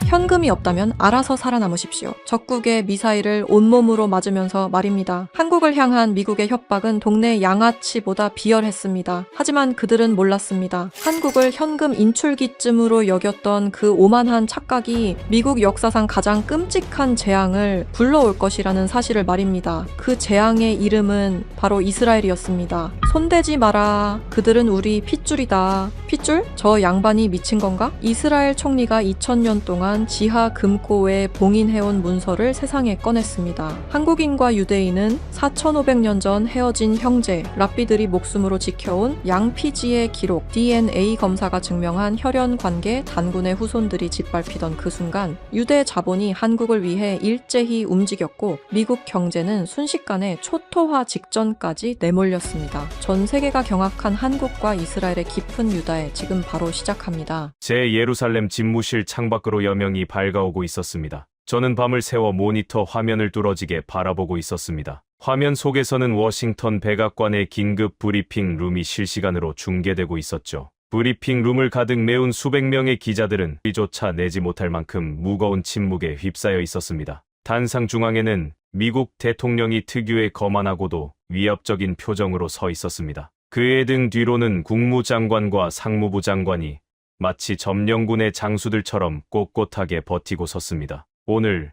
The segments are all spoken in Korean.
현금이 없다면 알아서 살아남으십시오. 적국의 미사일을 온몸으로 맞으면서 말입니다. 한국을 향한 미국의 협박은 동네 양아치보다 비열했습니다. 하지만 그들은 몰랐습니다. 한국을 현금 인출기쯤으로 여겼던 그 오만한 착각이 미국 역사상 가장 끔찍한 재앙을 불러올 것이라는 사실을 말입니다. 그 재앙의 이름은 바로 이스라엘이었습니다. 손대지 마라. 그들은 우리 핏줄이다. 핏줄? 저 양반이 미친 건가? 이스라엘 총리가 2000년 동안 지하 금고에 봉인해온 문서를 세상에 꺼냈습니다. 한국인과 유대인은 4500년 전 헤어진 형제, 랍비들이 목숨으로 지켜온 양피지의 기록, DNA 검사가 증명한 혈연 관계 단군의 후손들이 짓밟히던 그 순간 유대 자본이 한국을 위해 일제히 움직였고 미국 경제는 순식간에 초토화 직전까지 내몰렸습니다. 전 세계가 경악한 한국과 이스라엘의 깊은 유다에 지금 바로 시작합니다. 제 예루살렘 집무실 창밖으로 여명이 밝아오고 있었습니다. 저는 밤을 새워 모니터 화면을 뚫어지게 바라보고 있었습니다. 화면 속에서는 워싱턴 백악관의 긴급 브리핑 룸이 실시간으로 중계되고 있었죠. 브리핑 rum을 가득 메운 수백 명의 기자들은 이조차 내지 못할 만큼 무거운 침묵에 휩싸여 있었습니다. 단상 중앙에는 미국 대통령이 특유의 거만하고도 위협적인 표정으로 서 있었습니다. 그의 등 뒤로는 국무장관과 상무부 장관이 마치 점령군의 장수들처럼 꼿꼿하게 버티고 섰습니다. 오늘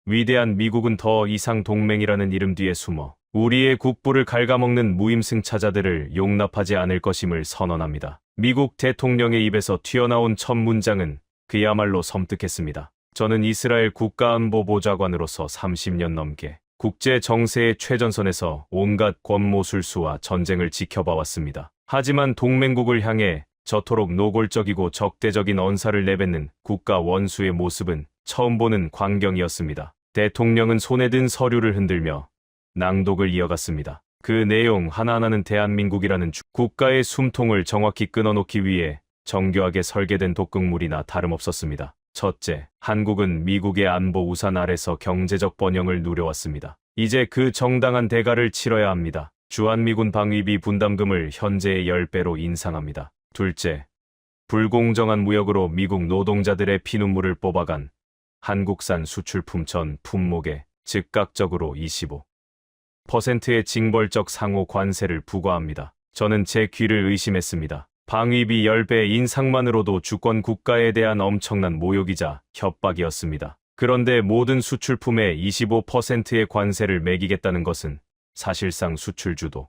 위대한 미국은 더 이상 동맹이라는 이름 뒤에 숨어 우리의 국부를 갉아먹는 무임승차자들을 용납하지 않을 것임을 선언합니다. 미국 대통령의 입에서 튀어나온 첫 문장은 그야말로 섬뜩했습니다. 저는 이스라엘 국가안보보좌관으로서 30년 넘게 국제 정세의 최전선에서 온갖 권모술수와 전쟁을 지켜봐왔습니다. 하지만 동맹국을 향해 저토록 노골적이고 적대적인 언사를 내뱉는 국가 원수의 모습은 처음 보는 광경이었습니다. 대통령은 손에 든 서류를 흔들며 낭독을 이어갔습니다. 그 내용 하나하나는 대한민국이라는 국가의 숨통을 정확히 끊어놓기 위해 정교하게 설계된 독극물이나 다름없었습니다. 첫째, 한국은 미국의 안보 우산 아래서 경제적 번영을 누려왔습니다. 이제 그 정당한 대가를 치러야 합니다. 주한미군 방위비 분담금을 현재의 10배로 인상합니다. 둘째, 불공정한 무역으로 미국 노동자들의 피눈물을 뽑아간 한국산 수출품 전 품목에 즉각적으로 25%의 징벌적 상호 관세를 부과합니다. 저는 제 귀를 의심했습니다. 방위비 10배 인상만으로도 주권 국가에 대한 엄청난 모욕이자 협박이었습니다. 그런데 모든 수출품에 25%의 관세를 매기겠다는 것은 사실상 수출주도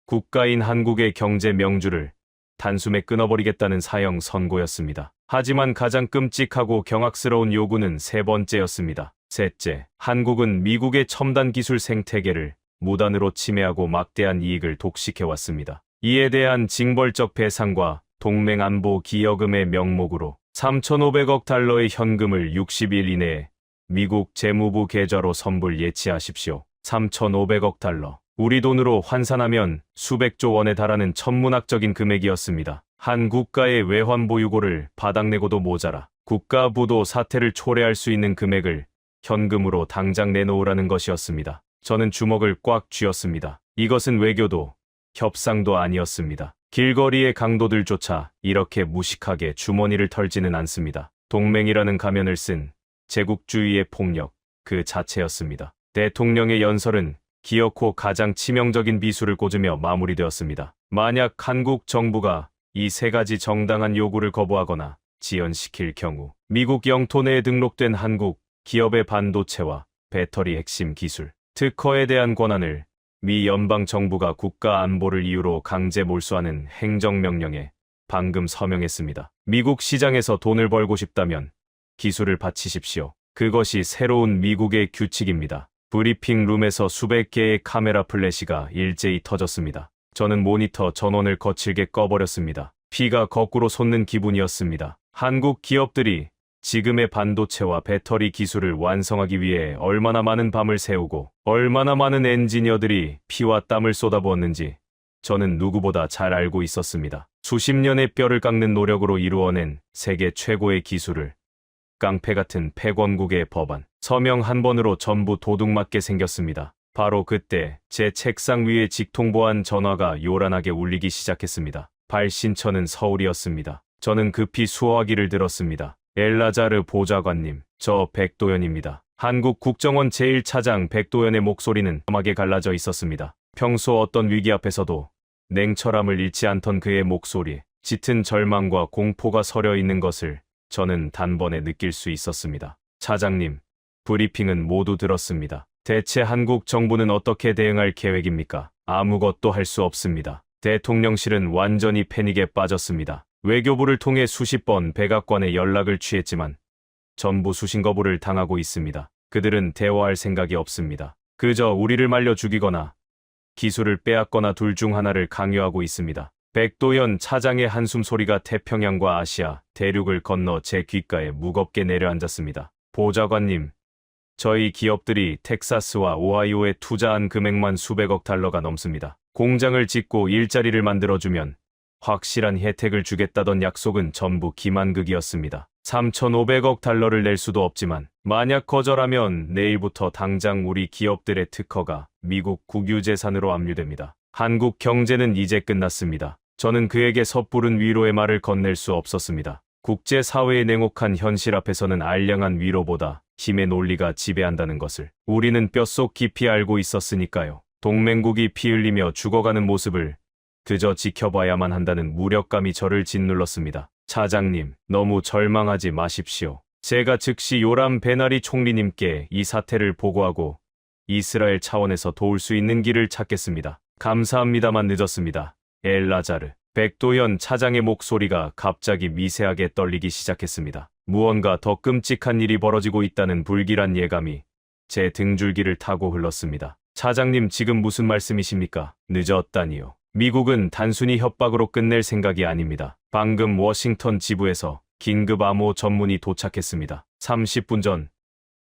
국가인 한국의 경제 명주를 단숨에 끊어버리겠다는 사형 선고였습니다. 하지만 가장 끔찍하고 경악스러운 요구는 세 번째였습니다. 셋째, 한국은 미국의 첨단 기술 생태계를 무단으로 침해하고 막대한 이익을 독식해왔습니다. 이에 대한 징벌적 배상과 동맹 안보 기여금의 명목으로 3,500억 달러의 현금을 60일 이내에 미국 재무부 계좌로 선불 예치하십시오. 3,500억 달러. 우리 돈으로 환산하면 수백조 원에 달하는 천문학적인 금액이었습니다. 한 국가의 외환보유고를 바닥내고도 모자라 국가부도 사태를 초래할 수 있는 금액을 현금으로 당장 내놓으라는 것이었습니다. 저는 주먹을 꽉 쥐었습니다. 이것은 외교도 협상도 아니었습니다. 길거리의 강도들조차 이렇게 무식하게 주머니를 털지는 않습니다. 동맹이라는 가면을 쓴 제국주의의 폭력 그 자체였습니다. 대통령의 연설은 기어코 가장 치명적인 비수를 꽂으며 마무리되었습니다. 만약 한국 정부가 이 세 가지 정당한 요구를 거부하거나 지연시킬 경우 미국 영토 내에 등록된 한국 기업의 반도체와 배터리 핵심 기술, 특허에 대한 권한을 미 연방정부가 국가 안보를 이유로 강제 몰수하는 행정명령에 방금 서명했습니다. 미국 시장에서 돈을 벌고 싶다면 기술을 바치십시오. 그것이 새로운 미국의 규칙입니다. 브리핑 룸에서 수백 개의 카메라 플래시가 일제히 터졌습니다. 저는 모니터 전원을 거칠게 꺼버렸습니다. 피가 거꾸로 솟는 기분이었습니다. 한국 기업들이 지금의 반도체와 배터리 기술을 완성하기 위해 얼마나 많은 밤을 새우고 얼마나 많은 엔지니어들이 피와 땀을 쏟아부었는지 저는 누구보다 잘 알고 있었습니다. 수십 년의 뼈를 깎는 노력으로 이루어낸 세계 최고의 기술을 깡패 같은 패권국의 법안, 서명 한 번으로 전부 도둑맞게 생겼습니다. 바로 그때 제 책상 위에 직통보안 전화가 요란하게 울리기 시작했습니다. 발신처는 서울이었습니다. 저는 급히 수화기를 들었습니다. 엘라자르 보좌관님, 저 백도연입니다. 한국 국정원 제1차장 백도연의 목소리는 험하게 갈라져 있었습니다. 평소 어떤 위기 앞에서도 냉철함을 잃지 않던 그의 목소리에 짙은 절망과 공포가 서려 있는 것을 저는 단번에 느낄 수 있었습니다. 차장님, 브리핑은 모두 들었습니다. 대체 한국 정부는 어떻게 대응할 계획입니까? 아무것도 할 수 없습니다. 대통령실은 완전히 패닉에 빠졌습니다. 외교부를 통해 수십 번 백악관에 연락을 취했지만 전부 수신 거부를 당하고 있습니다. 그들은 대화할 생각이 없습니다. 그저 우리를 말려 죽이거나 기술을 빼앗거나 둘 중 하나를 강요하고 있습니다. 백도연 차장의 한숨 소리가 태평양과 아시아, 대륙을 건너 제 귓가에 무겁게 내려앉았습니다. 보좌관님, 저희 기업들이 텍사스와 오하이오에 투자한 금액만 수백억 달러가 넘습니다. 공장을 짓고 일자리를 만들어주면 확실한 혜택을 주겠다던 약속은 전부 기만극이었습니다. 3,500억 달러를 낼 수도 없지만 만약 거절하면 내일부터 당장 우리 기업들의 특허가 미국 국유재산으로 압류됩니다. 한국 경제는 이제 끝났습니다. 저는 그에게 섣부른 위로의 말을 건넬 수 없었습니다. 국제사회의 냉혹한 현실 앞에서는 알량한 위로보다 힘의 논리가 지배한다는 것을 우리는 뼛속 깊이 알고 있었으니까요. 동맹국이 피 흘리며 죽어가는 모습을 그저 지켜봐야만 한다는 무력감이 저를 짓눌렀습니다. 차장님, 너무 절망하지 마십시오. 제가 즉시 요람 베나리 총리님께 이 사태를 보고하고 이스라엘 차원에서 도울 수 있는 길을 찾겠습니다. 감사합니다만 늦었습니다. 엘라자르. 백도연 차장의 목소리가 갑자기 미세하게 떨리기 시작했습니다. 무언가 더 끔찍한 일이 벌어지고 있다는 불길한 예감이 제 등줄기를 타고 흘렀습니다. 차장님, 지금 무슨 말씀이십니까? 늦었다니요. 미국은 단순히 협박으로 끝낼 생각이 아닙니다. 방금 워싱턴 지부에서 긴급 암호 전문이 도착했습니다. 30분 전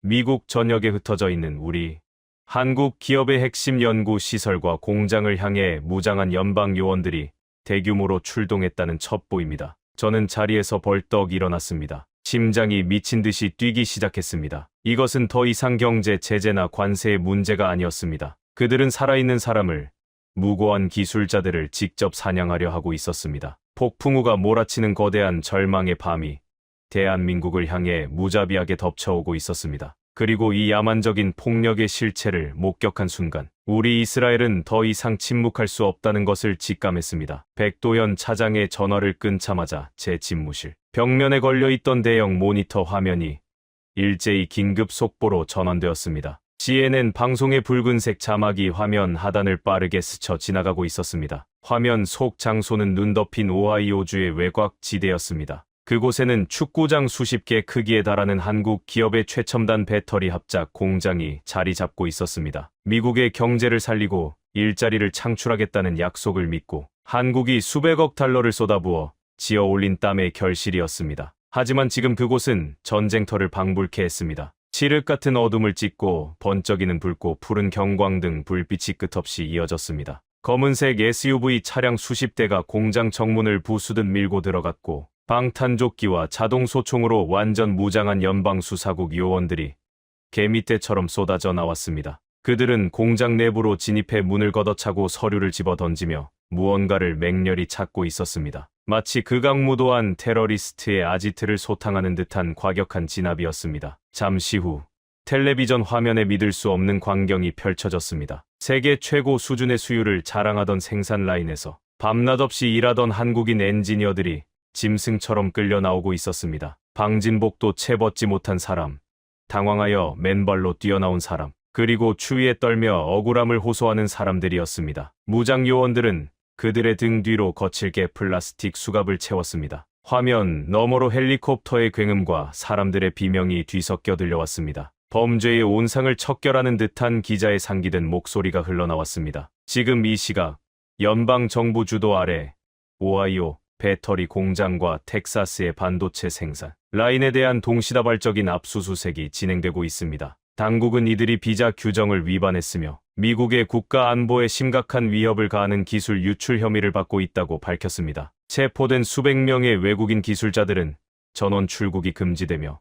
미국 전역에 흩어져 있는 우리 한국 기업의 핵심 연구 시설과 공장을 향해 무장한 연방 요원들이 대규모로 출동했다는 첩보입니다. 저는 자리에서 벌떡 일어났습니다. 심장이 미친 듯이 뛰기 시작했습니다. 이것은 더 이상 경제 제재나 관세의 문제가 아니었습니다. 그들은 살아있는 사람을, 무고한 기술자들을 직접 사냥하려 하고 있었습니다. 폭풍우가 몰아치는 거대한 절망의 밤이 대한민국을 향해 무자비하게 덮쳐오고 있었습니다. 그리고 이 야만적인 폭력의 실체를 목격한 순간 우리 이스라엘은 더 이상 침묵할 수 없다는 것을 직감했습니다. 백도연 차장의 전화를 끊자마자 제 집무실 벽면에 걸려있던 대형 모니터 화면이 일제히 긴급 속보로 전환되었습니다. CNN 방송의 붉은색 자막이 화면 하단을 빠르게 스쳐 지나가고 있었습니다. 화면 속 장소는 눈 덮인 오하이오주의 외곽 지대였습니다. 그곳에는 축구장 수십 개 크기에 달하는 한국 기업의 최첨단 배터리 합작 공장이 자리 잡고 있었습니다. 미국의 경제를 살리고 일자리를 창출하겠다는 약속을 믿고 한국이 수백억 달러를 쏟아부어 지어 올린 땀의 결실이었습니다. 하지만 지금 그곳은 전쟁터를 방불케 했습니다. 칠흑 같은 어둠을 찢고 번쩍이는 붉고 푸른 경광등 불빛이 끝없이 이어졌습니다. 검은색 SUV 차량 수십 대가 공장 정문을 부수듯 밀고 들어갔고 방탄조끼와 자동소총으로 완전 무장한 연방수사국 요원들이 개미떼처럼 쏟아져 나왔습니다. 그들은 공장 내부로 진입해 문을 걷어차고 서류를 집어던지며 무언가를 맹렬히 찾고 있었습니다. 마치 극악무도한 테러리스트의 아지트를 소탕하는 듯한 과격한 진압이었습니다. 잠시 후 텔레비전 화면에 믿을 수 없는 광경이 펼쳐졌습니다. 세계 최고 수준의 수율을 자랑하던 생산 라인에서 밤낮 없이 일하던 한국인 엔지니어들이 짐승처럼 끌려 나오고 있었습니다. 방진복도 채 벗지 못한 사람, 당황하여 맨발로 뛰어나온 사람, 그리고 추위에 떨며 억울함을 호소하는 사람들이었습니다. 무장 요원들은 그들의 등 뒤로 거칠게 플라스틱 수갑을 채웠습니다. 화면 너머로 헬리콥터의 굉음과 사람들의 비명이 뒤섞여 들려왔습니다. 범죄의 온상을 척결하는 듯한 기자의 상기된 목소리가 흘러나왔습니다. 지금 이 시각 연방정부 주도 아래 오하이오 배터리 공장과 텍사스의 반도체 생산 라인에 대한 동시다발적인 압수수색이 진행되고 있습니다. 당국은 이들이 비자 규정을 위반했으며 미국의 국가 안보에 심각한 위협을 가하는 기술 유출 혐의를 받고 있다고 밝혔습니다. 체포된 수백 명의 외국인 기술자들은 전원 출국이 금지되며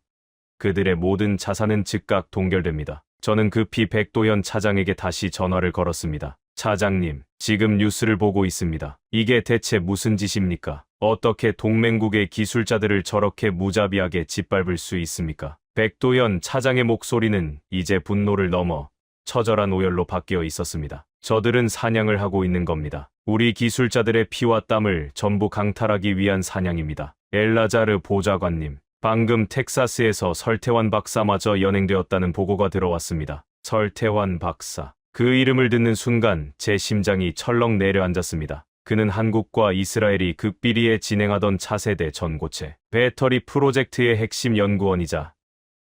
그들의 모든 자산은 즉각 동결됩니다. 저는 급히 백도연 차장에게 다시 전화를 걸었습니다. 차장님, 지금 뉴스를 보고 있습니다. 이게 대체 무슨 짓입니까? 어떻게 동맹국의 기술자들을 저렇게 무자비하게 짓밟을 수 있습니까? 백도현 차장의 목소리는 이제 분노를 넘어 처절한 오열로 바뀌어 있었습니다. 저들은 사냥을 하고 있는 겁니다. 우리 기술자들의 피와 땀을 전부 강탈하기 위한 사냥입니다. 엘라자르 보좌관님, 방금 텍사스에서 설태환 박사마저 연행되었다는 보고가 들어왔습니다. 설태환 박사. 그 이름을 듣는 순간 제 심장이 철렁 내려앉았습니다. 그는 한국과 이스라엘이 극비리에 진행하던 차세대 전고체 배터리 프로젝트의 핵심 연구원이자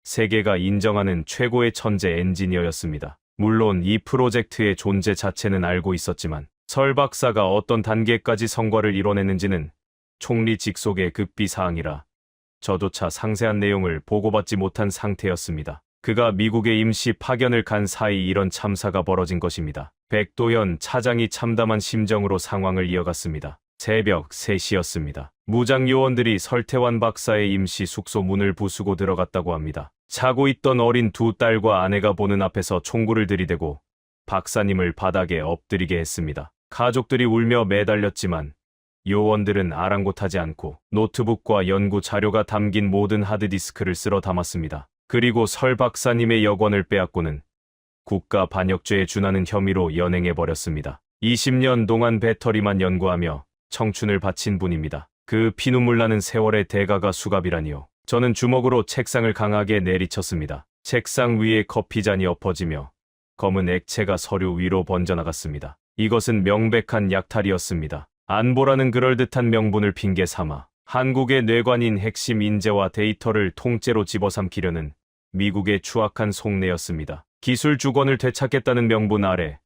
세계가 인정하는 최고의 천재 엔지니어였습니다. 물론 이 프로젝트의 존재 자체는 알고 있었지만 설 박사가 어떤 단계까지 성과를 이뤄냈는지는 총리 직속의 급비 사항이라 저조차 상세한 내용을 보고받지 못한 상태였습니다. 그가 미국의 임시 파견을 간 사이 이런 참사가 벌어진 것입니다. 백도현 차장이 참담한 심정으로 상황을 이어갔습니다. 새벽 3시였습니다. 무장 요원들이 설태환 박사의 임시 숙소 문을 부수고 들어갔다고 합니다. 자고 있던 어린 두 딸과 아내가 보는 앞에서 총구를 들이대고 박사님을 바닥에 엎드리게 했습니다. 가족들이 울며 매달렸지만 요원들은 아랑곳하지 않고 노트북과 연구 자료가 담긴 모든 하드디스크를 쓸어 담았습니다. 그리고 설 박사님의 여권을 빼앗고는 국가 반역죄에 준하는 혐의로 연행해버렸습니다. 20년 동안 배터리만 연구하며 청춘을 바친 분입니다. 그 피눈물 나는 세월의 대가가 수갑이라니요. 저는 주먹으로 책상을 강하게 내리쳤습니다. 책상 위에 커피잔이 엎어지며 검은 액체가 서류 위로 번져나갔습니다. 이것은 명백한 약탈이었습니다. 안보라는 그럴듯한 명분을 핑계 삼아 한국의 뇌관인 핵심 인재와 데이터를 통째로 집어삼키려는 미국의 추악한 속내였습니다. 기술 주권을 되찾겠다는 명분 아래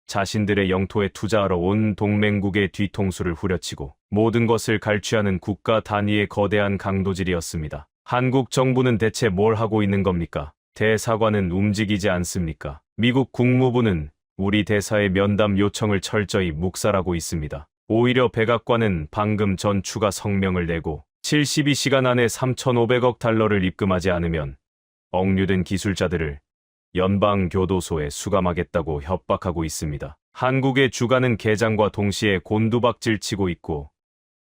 자신들의 영토에 투자하러 온 동맹국의 뒤통수를 후려치고 모든 것을 갈취하는 국가 단위의 거대한 강도질이었습니다. 한국 정부는 대체 뭘 하고 있는 겁니까? 대사관은 움직이지 않습니까? 미국 국무부는 우리 대사의 면담 요청을 철저히 묵살하고 있습니다. 오히려 백악관은 방금 전 추가 성명을 내고 72시간 안에 3,500억 달러를 입금하지 않으면 억류된 기술자들을 연방교도소에 수감하겠다고 협박하고 있습니다. 한국의 주가는 개장과 동시에 곤두박질치고 있고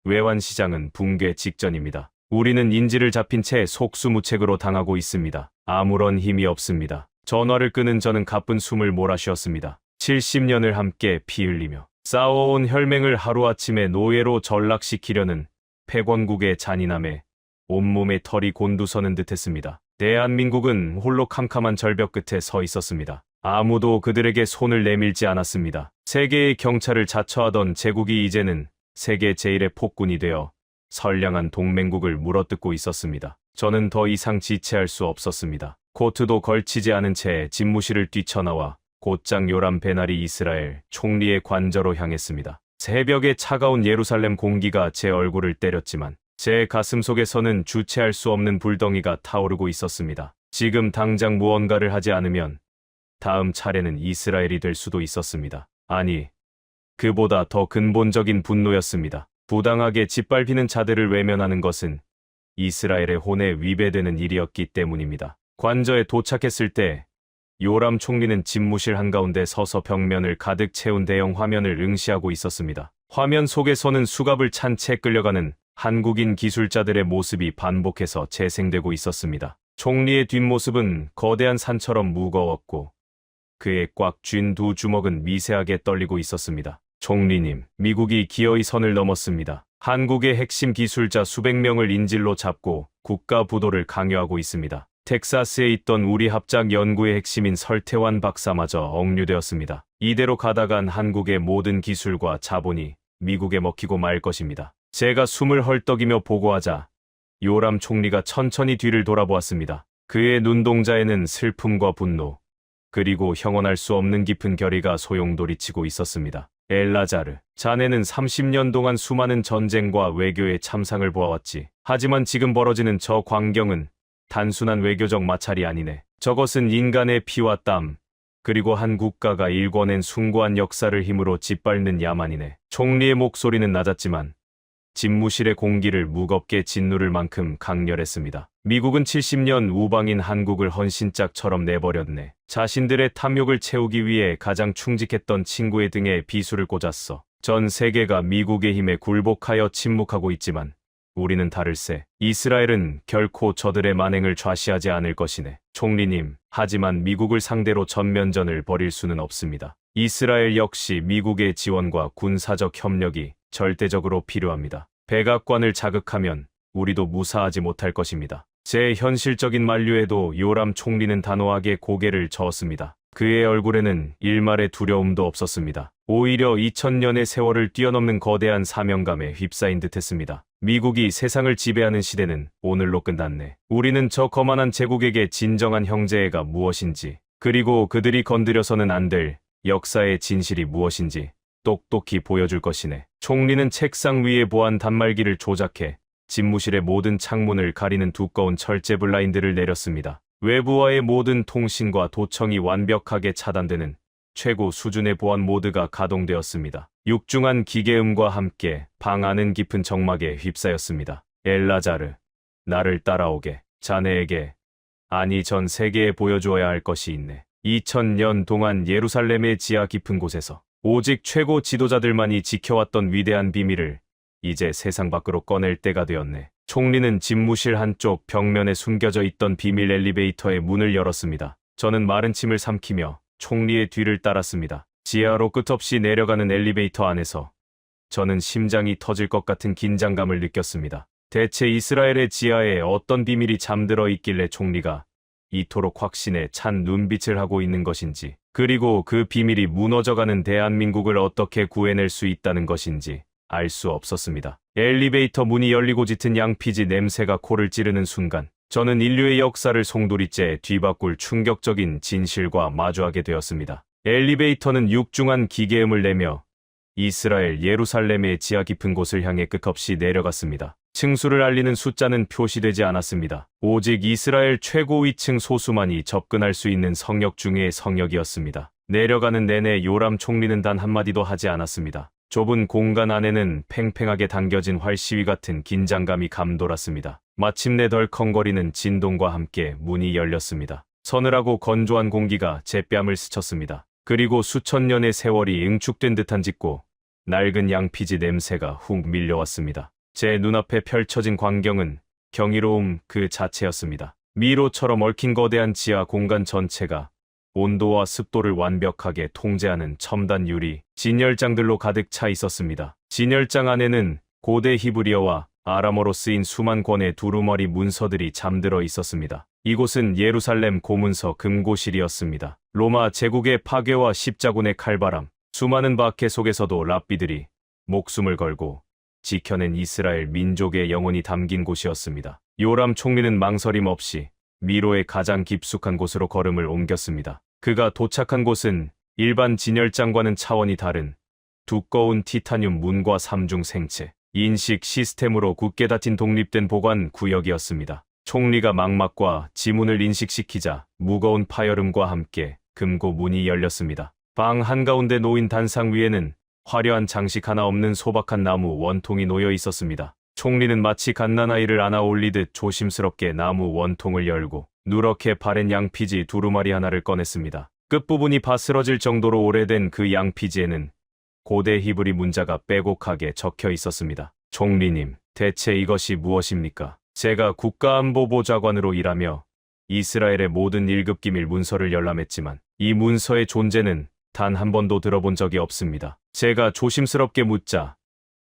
외환시장은 붕괴 직전입니다. 우리는 인지를 잡힌 채 속수무책으로 당하고 있습니다. 아무런 힘이 없습니다. 전화를 끄는 저는 가쁜 숨을 몰아쉬었습니다. 70년을 함께 피 흘리며 싸워온 혈맹을 하루아침에 노예로 전락시키려는 패권국의 잔인함에 온몸에 털이 곤두서는 듯했습니다. 대한민국은 홀로 캄캄한 절벽 끝에 서 있었습니다. 아무도 그들에게 손을 내밀지 않았습니다. 세계의 경찰을 자처하던 제국이 이제는 세계 제1의 폭군이 되어 선량한 동맹국을 물어뜯고 있었습니다. 저는 더 이상 지체할 수 없었습니다. 코트도 걸치지 않은 채 집무실을 뛰쳐나와 곧장 요람 베나리 이스라엘 총리의 관저로 향했습니다. 새벽의 차가운 예루살렘 공기가 제 얼굴을 때렸지만 제 가슴 속에서는 주체할 수 없는 불덩이가 타오르고 있었습니다. 지금 당장 무언가를 하지 않으면 다음 차례는 이스라엘이 될 수도 있었습니다. 아니, 그보다 더 근본적인 분노였습니다. 부당하게 짓밟히는 자들을 외면하는 것은 이스라엘의 혼에 위배되는 일이었기 때문입니다. 관저에 도착했을 때 요람 총리는 집무실 한가운데 서서 벽면을 가득 채운 대형 화면을 응시하고 있었습니다. 화면 속에서는 수갑을 찬 채 끌려가는 한국인 기술자들의 모습이 반복해서 재생되고 있었습니다. 총리의 뒷모습은 거대한 산처럼 무거웠고 그의 꽉 쥔 두 주먹은 미세하게 떨리고 있었습니다. 총리님, 미국이 기어이 선을 넘었습니다. 한국의 핵심 기술자 수백 명을 인질로 잡고 국가 부도를 강요하고 있습니다. 텍사스에 있던 우리 합작 연구의 핵심인 설태환 박사마저 억류되었습니다. 이대로 가다간 한국의 모든 기술과 자본이 미국에 먹히고 말 것입니다. 제가 숨을 헐떡이며 보고하자 요람 총리가 천천히 뒤를 돌아보았습니다. 그의 눈동자에는 슬픔과 분노, 그리고 형언할 수 없는 깊은 결의가 소용돌이치고 있었습니다. 엘라자르, 자네는 30년 동안 수많은 전쟁과 외교의 참상을 보아왔지. 하지만 지금 벌어지는 저 광경은 단순한 외교적 마찰이 아니네. 저것은 인간의 피와 땀, 그리고 한 국가가 일궈낸 숭고한 역사를 힘으로 짓밟는 야만이네. 총리의 목소리는 낮았지만 집무실의 공기를 무겁게 짓누를 만큼 강렬했습니다. 미국은 70년 우방인 한국을 헌신짝처럼 내버렸네. 자신들의 탐욕을 채우기 위해 가장 충직했던 친구의 등에 비수를 꽂았어. 전 세계가 미국의 힘에 굴복하여 침묵하고 있지만 우리는 다를세. 이스라엘은 결코 저들의 만행을 좌시하지 않을 것이네. 총리님, 하지만 미국을 상대로 전면전을 벌일 수는 없습니다. 이스라엘 역시 미국의 지원과 군사적 협력이 절대적으로 필요합니다. 백악관을 자극하면 우리도 무사하지 못할 것입니다. 제 현실적인 만류에도 요람 총리는 단호하게 고개를 저었습니다. 그의 얼굴에는 일말의 두려움도 없었습니다. 오히려 2000년의 세월을 뛰어넘는 거대한 사명감에 휩싸인 듯했습니다. 미국이 세상을 지배하는 시대는 오늘로 끝났네. 우리는 저 거만한 제국에게 진정한 형제애가 무엇인지, 그리고 그들이 건드려서는 안 될 역사의 진실이 무엇인지 똑똑히 보여줄 것이네. 총리는 책상 위에 보안 단말기를 조작해 집무실의 모든 창문을 가리는 두꺼운 철제 블라인드를 내렸습니다. 외부와의 모든 통신과 도청이 완벽하게 차단되는 최고 수준의 보안 모드가 가동되었습니다. 육중한 기계음과 함께 방 안은 깊은 적막에 휩싸였습니다. 엘라자르, 나를 따라오게. 자네에게, 아니 전 세계에 보여주어야 할 것이 있네. 2000년 동안 예루살렘의 지하 깊은 곳에서 오직 최고 지도자들만이 지켜왔던 위대한 비밀을 이제 세상 밖으로 꺼낼 때가 되었네. 총리는 집무실 한쪽 벽면에 숨겨져 있던 비밀 엘리베이터의 문을 열었습니다. 저는 마른 침을 삼키며 총리의 뒤를 따랐습니다. 지하로 끝없이 내려가는 엘리베이터 안에서 저는 심장이 터질 것 같은 긴장감을 느꼈습니다. 대체 이스라엘의 지하에 어떤 비밀이 잠들어 있길래 총리가 이토록 확신에 찬 눈빛을 하고 있는 것인지, 그리고 그 비밀이 무너져가는 대한민국을 어떻게 구해낼 수 있다는 것인지 알 수 없었습니다. 엘리베이터 문이 열리고 짙은 양피지 냄새가 코를 찌르는 순간 저는 인류의 역사를 송두리째 뒤바꿀 충격적인 진실과 마주하게 되었습니다. 엘리베이터는 육중한 기계음을 내며 이스라엘 예루살렘의 지하 깊은 곳을 향해 끝없이 내려갔습니다. 층수를 알리는 숫자는 표시되지 않았습니다. 오직 이스라엘 최고 위층 소수만이 접근할 수 있는 성역 중의 성역이었습니다. 내려가는 내내 요람 총리는 단 한마디도 하지 않았습니다. 좁은 공간 안에는 팽팽하게 당겨진 활시위 같은 긴장감이 감돌았습니다. 마침내 덜컹거리는 진동과 함께 문이 열렸습니다. 서늘하고 건조한 공기가 제 뺨을 스쳤습니다. 그리고 수천 년의 세월이 응축된 듯한 짙고 낡은 양피지 냄새가 훅 밀려왔습니다. 제 눈앞에 펼쳐진 광경은 경이로움 그 자체였습니다. 미로처럼 얽힌 거대한 지하 공간 전체가 온도와 습도를 완벽하게 통제하는 첨단 유리 진열장들로 가득 차 있었습니다. 진열장 안에는 고대 히브리어와 아람어로 쓰인 수만 권의 두루마리 문서들이 잠들어 있었습니다. 이곳은 예루살렘 고문서 금고실이었습니다. 로마 제국의 파괴와 십자군의 칼바람, 수많은 박해 속에서도 랍비들이 목숨을 걸고 지켜낸 이스라엘 민족의 영혼이 담긴 곳이었습니다. 요람 총리는 망설임 없이 미로의 가장 깊숙한 곳으로 걸음을 옮겼습니다. 그가 도착한 곳은 일반 진열장과는 차원이 다른 두꺼운 티타늄 문과 삼중 생체, 인식 시스템으로 굳게 닫힌 독립된 보관 구역이었습니다. 총리가 망막과 지문을 인식시키자 무거운 파열음과 함께 금고 문이 열렸습니다. 방 한가운데 놓인 단상 위에는 화려한 장식 하나 없는 소박한 나무 원통이 놓여 있었습니다. 총리는 마치 갓난아이를 안아 올리듯 조심스럽게 나무 원통을 열고 누렇게 바랜 양피지 두루마리 하나를 꺼냈습니다. 끝부분이 바스러질 정도로 오래된 그 양피지에는 고대 히브리 문자가 빼곡하게 적혀 있었습니다. 총리님, 대체 이것이 무엇입니까? 제가 국가안보보좌관으로 일하며 이스라엘의 모든 1급 기밀 문서를 열람했지만 이 문서의 존재는 단 한 번도 들어본 적이 없습니다. 제가 조심스럽게 묻자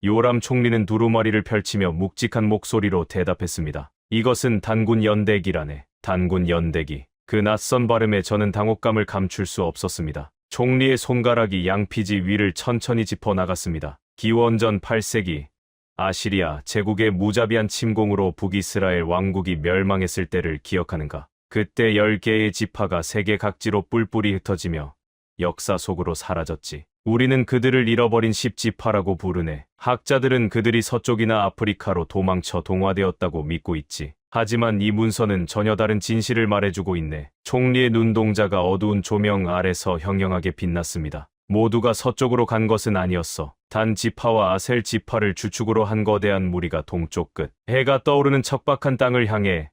요람 총리는 두루마리를 펼치며 묵직한 목소리로 대답했습니다. 이것은 단군 연대기라네. 단군 연대기. 그 낯선 발음에 저는 당혹감을 감출 수 없었습니다. 총리의 손가락이 양피지 위를 천천히 짚어 나갔습니다. 기원전 8세기 아시리아 제국의 무자비한 침공으로 북이스라엘 왕국이 멸망했을 때를 기억하는가? 그때 10개의 지파가 세계 각지로 뿔뿔이 흩어지며 역사 속으로 사라졌지. 우리는 그들을 잃어버린 10지파라고 부르네. 학자들은 그들이 서쪽이나 아프리카로 도망쳐 동화되었다고 믿고 있지. 하지만 이 문서는 전혀 다른 진실을 말해주고 있네. 총리의 눈동자가 어두운 조명 아래서 형형하게 빛났습니다. 모두가 서쪽으로 간 것은 아니었어. 단 지파와 아셀 지파를 주축으로 한 거대한 무리가 동쪽 끝, 해가 떠오르는 척박한 땅을 향해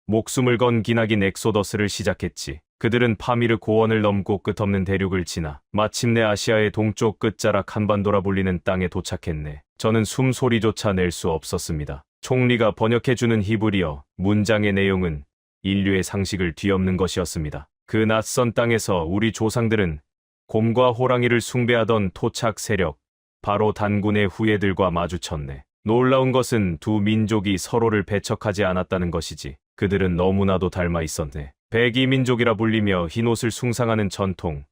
목숨을 건 기나긴 엑소더스를 시작했지. 그들은 파미르 고원을 넘고 끝없는 대륙을 지나 마침내 아시아의 동쪽 끝자락 한반도라 불리는 땅에 도착했네. 저는 숨소리조차 낼 수 없었습니다. 총리가 번역해주는 히브리어 문장의 내용은 인류의 상식을 뒤엎는 것이었습니다. 그 낯선 땅에서 우리 조상들은 곰과 호랑이를 숭배하던 토착 세력, 바로 단군의 후예들과 마주쳤네. 놀라운 것은 두 민족이 서로를 배척하지 않았다는 것이지. 그들은 너무나도 닮아 있었네. 백이민족이라 불리며 흰옷을 숭상하는 전통,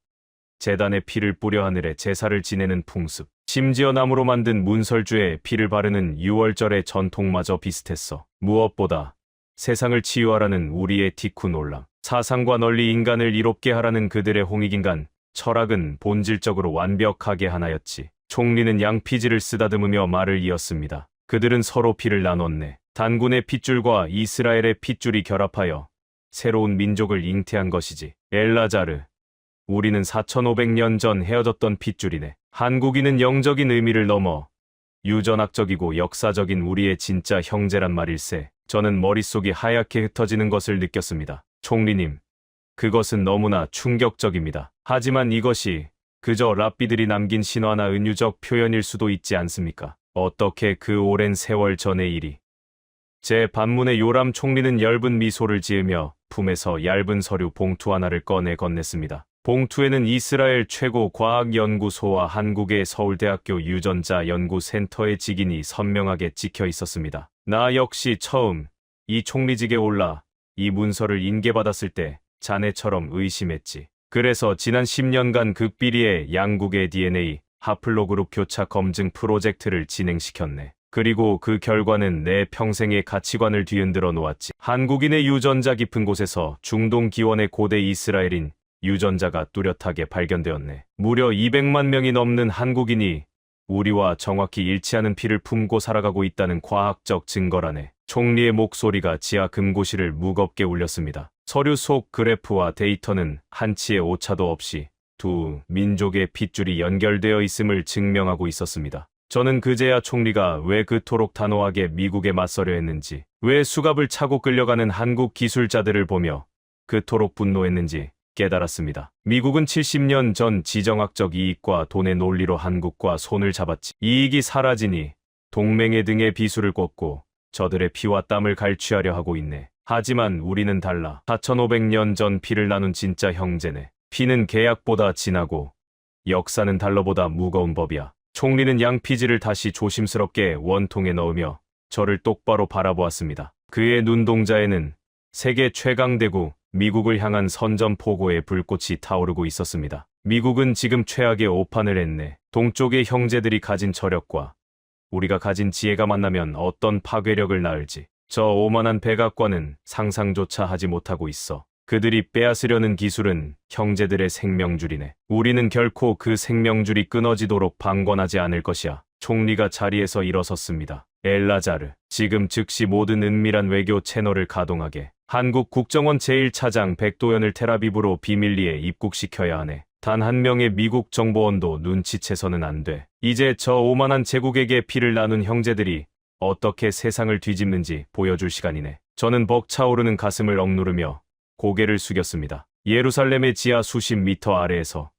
제단에 피를 뿌려 하늘에 제사를 지내는 풍습, 심지어 나무로 만든 문설주에 피를 바르는 6월절의 전통마저 비슷했어. 무엇보다 세상을 치유하라는 우리의 티쿤 올람, 사상과 널리 인간을 이롭게 하라는 그들의 홍익인간, 철학은 본질적으로 완벽하게 하나였지. 총리는 양피지를 쓰다듬으며 말을 이었습니다. 그들은 서로 피를 나눴네. 단군의 핏줄과 이스라엘의 핏줄이 결합하여 새로운 민족을 잉태한 것이지. 엘라자르, 우리는 4500년 전 헤어졌던 핏줄이네. 한국인은 영적인 의미를 넘어 유전학적이고 역사적인 우리의 진짜 형제란 말일세. 저는 머릿속이 하얗게 흩어지는 것을 느꼈습니다. 총리님, 그것은 너무나 충격적입니다. 하지만 이것이 그저 랍비들이 남긴 신화나 은유적 표현일 수도 있지 않습니까? 어떻게 그 오랜 세월 전의 일이. 제 반문에 요람 총리는 엷은 미소를 지으며 품에서 얇은 서류 봉투 하나를 꺼내 건넸습니다. 봉투에는 이스라엘 최고 과학연구소와 한국의 서울대학교 유전자 연구센터의 직인이 선명하게 찍혀 있었습니다. 나 역시 처음 이 총리직에 올라 이 문서를 인계받았을 때 자네처럼 의심했지. 그래서 지난 10년간 극비리의 양국의 DNA 하플로그룹 교차 검증 프로젝트를 진행시켰네. 그리고 그 결과는 내 평생의 가치관을 뒤흔들어 놓았지. 한국인의 유전자 깊은 곳에서 중동 기원의 고대 이스라엘인 유전자가 뚜렷하게 발견되었네. 무려 200만 명이 넘는 한국인이 우리와 정확히 일치하는 피를 품고 살아가고 있다는 과학적 증거라네. 총리의 목소리가 지하 금고실을 무겁게 울렸습니다. 서류 속 그래프와 데이터는 한치의 오차도 없이 두 민족의 핏줄이 연결되어 있음을 증명하고 있었습니다. 저는 그제야 총리가 왜 그토록 단호하게 미국에 맞서려 했는지, 왜 수갑을 차고 끌려가는 한국 기술자들을 보며 그토록 분노했는지 깨달았습니다. 미국은 70년 전 지정학적 이익과 돈의 논리로 한국과 손을 잡았지. 이익이 사라지니 동맹의 등에 비수를 꽂고 저들의 피와 땀을 갈취하려 하고 있네. 하지만 우리는 달라. 4500년 전 피를 나눈 진짜 형제네. 피는 계약보다 진하고 역사는 달러보다 무거운 법이야. 총리는 양피지를 다시 조심스럽게 원통에 넣으며 저를 똑바로 바라보았습니다. 그의 눈동자에는 세계 최강대국 미국을 향한 선전포고의 불꽃이 타오르고 있었습니다. 미국은 지금 최악의 오판을 했네. 동쪽의 형제들이 가진 저력과 우리가 가진 지혜가 만나면 어떤 파괴력을 낳을지. 저 오만한 백악관은 상상조차 하지 못하고 있어. 그들이 빼앗으려는 기술은 형제들의 생명줄이네. 우리는 결코 그 생명줄이 끊어지도록 방관하지 않을 것이야. 총리가 자리에서 일어섰습니다. 엘라자르, 지금 즉시 모든 은밀한 외교 채널을 가동하게. 한국 국정원 제1차장 백도연을 텔아비브로 비밀리에 입국시켜야 하네. 단 한 명의 미국 정보원도 눈치채서는 안 돼. 이제 저 오만한 제국에게 피를 나눈 형제들이 어떻게 세상을 뒤집는지 보여줄 시간이네. 저는 벅차오르는 가슴을 억누르며 고개를 숙였습니다. 예루살렘의 지하 수십 미터 아래에서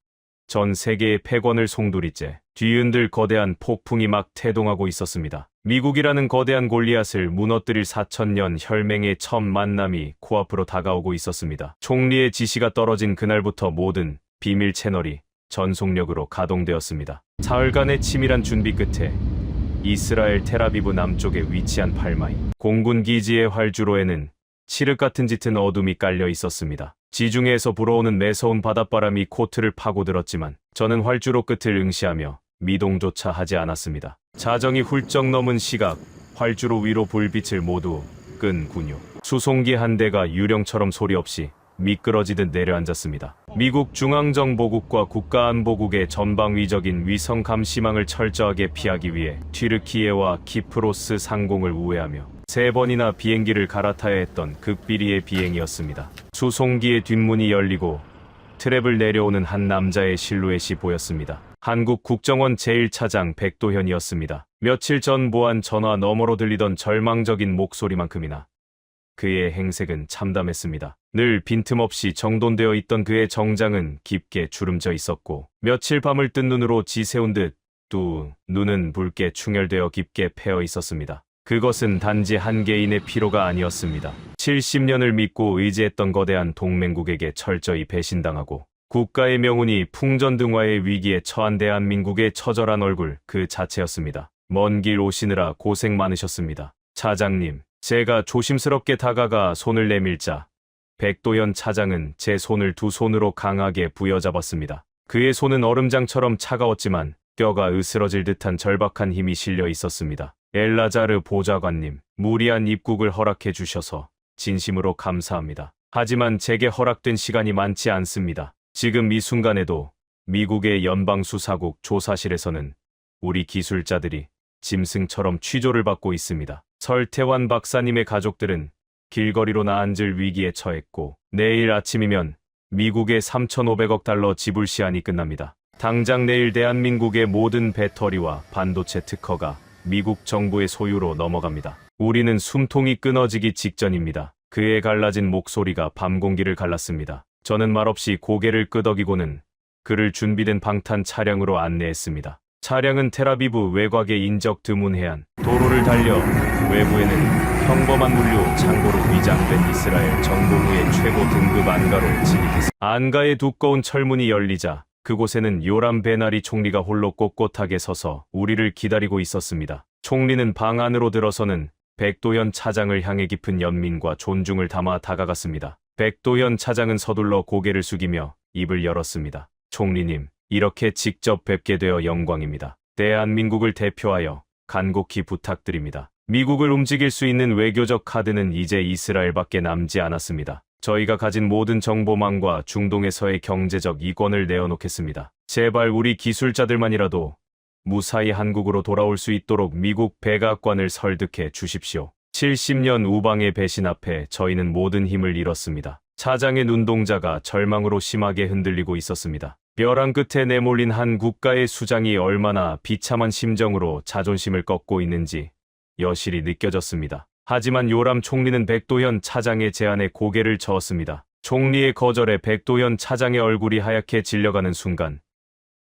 전 세계의 패권을 송두리째 뒤흔들 거대한 폭풍이 막 태동하고 있었습니다. 미국이라는 거대한 골리앗을 무너뜨릴 4000년 혈맹의 첫 만남이 코앞으로 다가오고 있었습니다. 총리의 지시가 떨어진 그날부터 모든 비밀 채널이 전속력으로 가동되었습니다. 사흘간의 치밀한 준비 끝에 이스라엘 텔아비브 남쪽에 위치한 팔마이 공군 기지의 활주로에는 칠흑 같은 짙은 어둠이 깔려 있었습니다. 지중해에서 불어오는 매서운 바닷바람이 코트를 파고들었지만 저는 활주로 끝을 응시하며 미동조차 하지 않았습니다. 자정이 훌쩍 넘은 시각, 활주로 위로 불빛을 모두 끈군요. 수송기 한 대가 유령처럼 소리 없이 미끄러지듯 내려앉았습니다. 미국 중앙정보국과 국가안보국의 전방위적인 위성 감시망을 철저하게 피하기 위해 튀르키예와 키프로스 상공을 우회하며 3번이나 비행기를 갈아타야 했던 극비리의 비행이었습니다. 수송기의 뒷문이 열리고 트랩을 내려오는 한 남자의 실루엣이 보였습니다. 한국 국정원 제1차장 백도현이었습니다. 며칠 전 보안 전화 너머로 들리던 절망적인 목소리만큼이나 그의 행색은 참담했습니다. 늘 빈틈없이 정돈되어 있던 그의 정장은 깊게 주름져 있었고 며칠 밤을 뜬 눈으로 지새운 듯 두 눈은 붉게 충혈되어 깊게 패어 있었습니다. 그것은 단지 한 개인의 피로가 아니었습니다. 70년을 믿고 의지했던 거대한 동맹국에게 철저히 배신당하고 국가의 명운이 풍전등화의 위기에 처한 대한민국의 처절한 얼굴 그 자체였습니다. 먼 길 오시느라 고생 많으셨습니다. 차장님, 제가 조심스럽게 다가가 손을 내밀자 백도현 차장은 제 손을 두 손으로 강하게 부여잡았습니다. 그의 손은 얼음장처럼 차가웠지만 뼈가 으스러질 듯한 절박한 힘이 실려 있었습니다. 엘라자르 보좌관님, 무리한 입국을 허락해 주셔서 진심으로 감사합니다. 하지만 제게 허락된 시간이 많지 않습니다. 지금 이 순간에도 미국의 연방수사국 조사실에서는 우리 기술자들이 짐승처럼 취조를 받고 있습니다. 설태환 박사님의 가족들은 길거리로나 앉을 위기에 처했고 내일 아침이면 미국의 3,500억 달러 지불 시한이 끝납니다. 당장 내일 대한민국의 모든 배터리와 반도체 특허가 미국 정부의 소유로 넘어갑니다. 우리는 숨통이 끊어지기 직전입니다. 그의 갈라진 목소리가 밤 공기를 갈랐습니다. 저는 말없이 고개를 끄덕이고는 그를 준비된 방탄 차량으로 안내했습니다. 차량은 텔아비브 외곽의 인적 드문 해안 도로를 달려 외부에는 평범한 물류 창고로 위장된 이스라엘 정보부의 최고 등급 안가로 진입했습니다. 안가의 두꺼운 철문이 열리자 그곳에는 요람 베나리 총리가 홀로 꼿꼿하게 서서 우리를 기다리고 있었습니다. 총리는 방 안으로 들어서는 백도현 차장을 향해 깊은 연민과 존중을 담아 다가갔습니다. 백도현 차장은 서둘러 고개를 숙이며 입을 열었습니다. 총리님, 이렇게 직접 뵙게 되어 영광입니다. 대한민국을 대표하여 간곡히 부탁드립니다. 미국을 움직일 수 있는 외교적 카드는 이제 이스라엘밖에 남지 않았습니다. 저희가 가진 모든 정보망과 중동에서의 경제적 이권을 내어놓겠습니다. 제발 우리 기술자들만이라도 무사히 한국으로 돌아올 수 있도록 미국 백악관을 설득해 주십시오. 70년 우방의 배신 앞에 저희는 모든 힘을 잃었습니다. 차장의 눈동자가 절망으로 심하게 흔들리고 있었습니다. 벼랑 끝에 내몰린 한 국가의 수장이 얼마나 비참한 심정으로 자존심을 꺾고 있는지 여실히 느껴졌습니다. 하지만 요람 총리는 백도현 차장의 제안에 고개를 저었습니다. 총리의 거절에 백도현 차장의 얼굴이 하얗게 질려가는 순간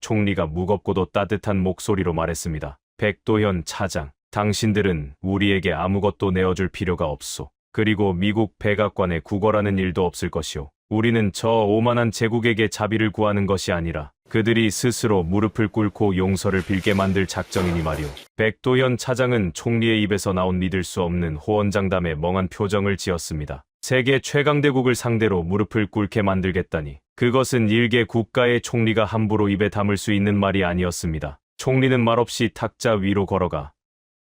총리가 무겁고도 따뜻한 목소리로 말했습니다. 백도현 차장, 당신들은 우리에게 아무것도 내어줄 필요가 없소. 그리고 미국 백악관에 구걸하는 일도 없을 것이오. 우리는 저 오만한 제국에게 자비를 구하는 것이 아니라 그들이 스스로 무릎을 꿇고 용서를 빌게 만들 작정이니 말이오. 백도현 차장은 총리의 입에서 나온 믿을 수 없는 호언장담에 멍한 표정을 지었습니다. 세계 최강대국을 상대로 무릎을 꿇게 만들겠다니. 그것은 일개 국가의 총리가 함부로 입에 담을 수 있는 말이 아니었습니다. 총리는 말없이 탁자 위로 걸어가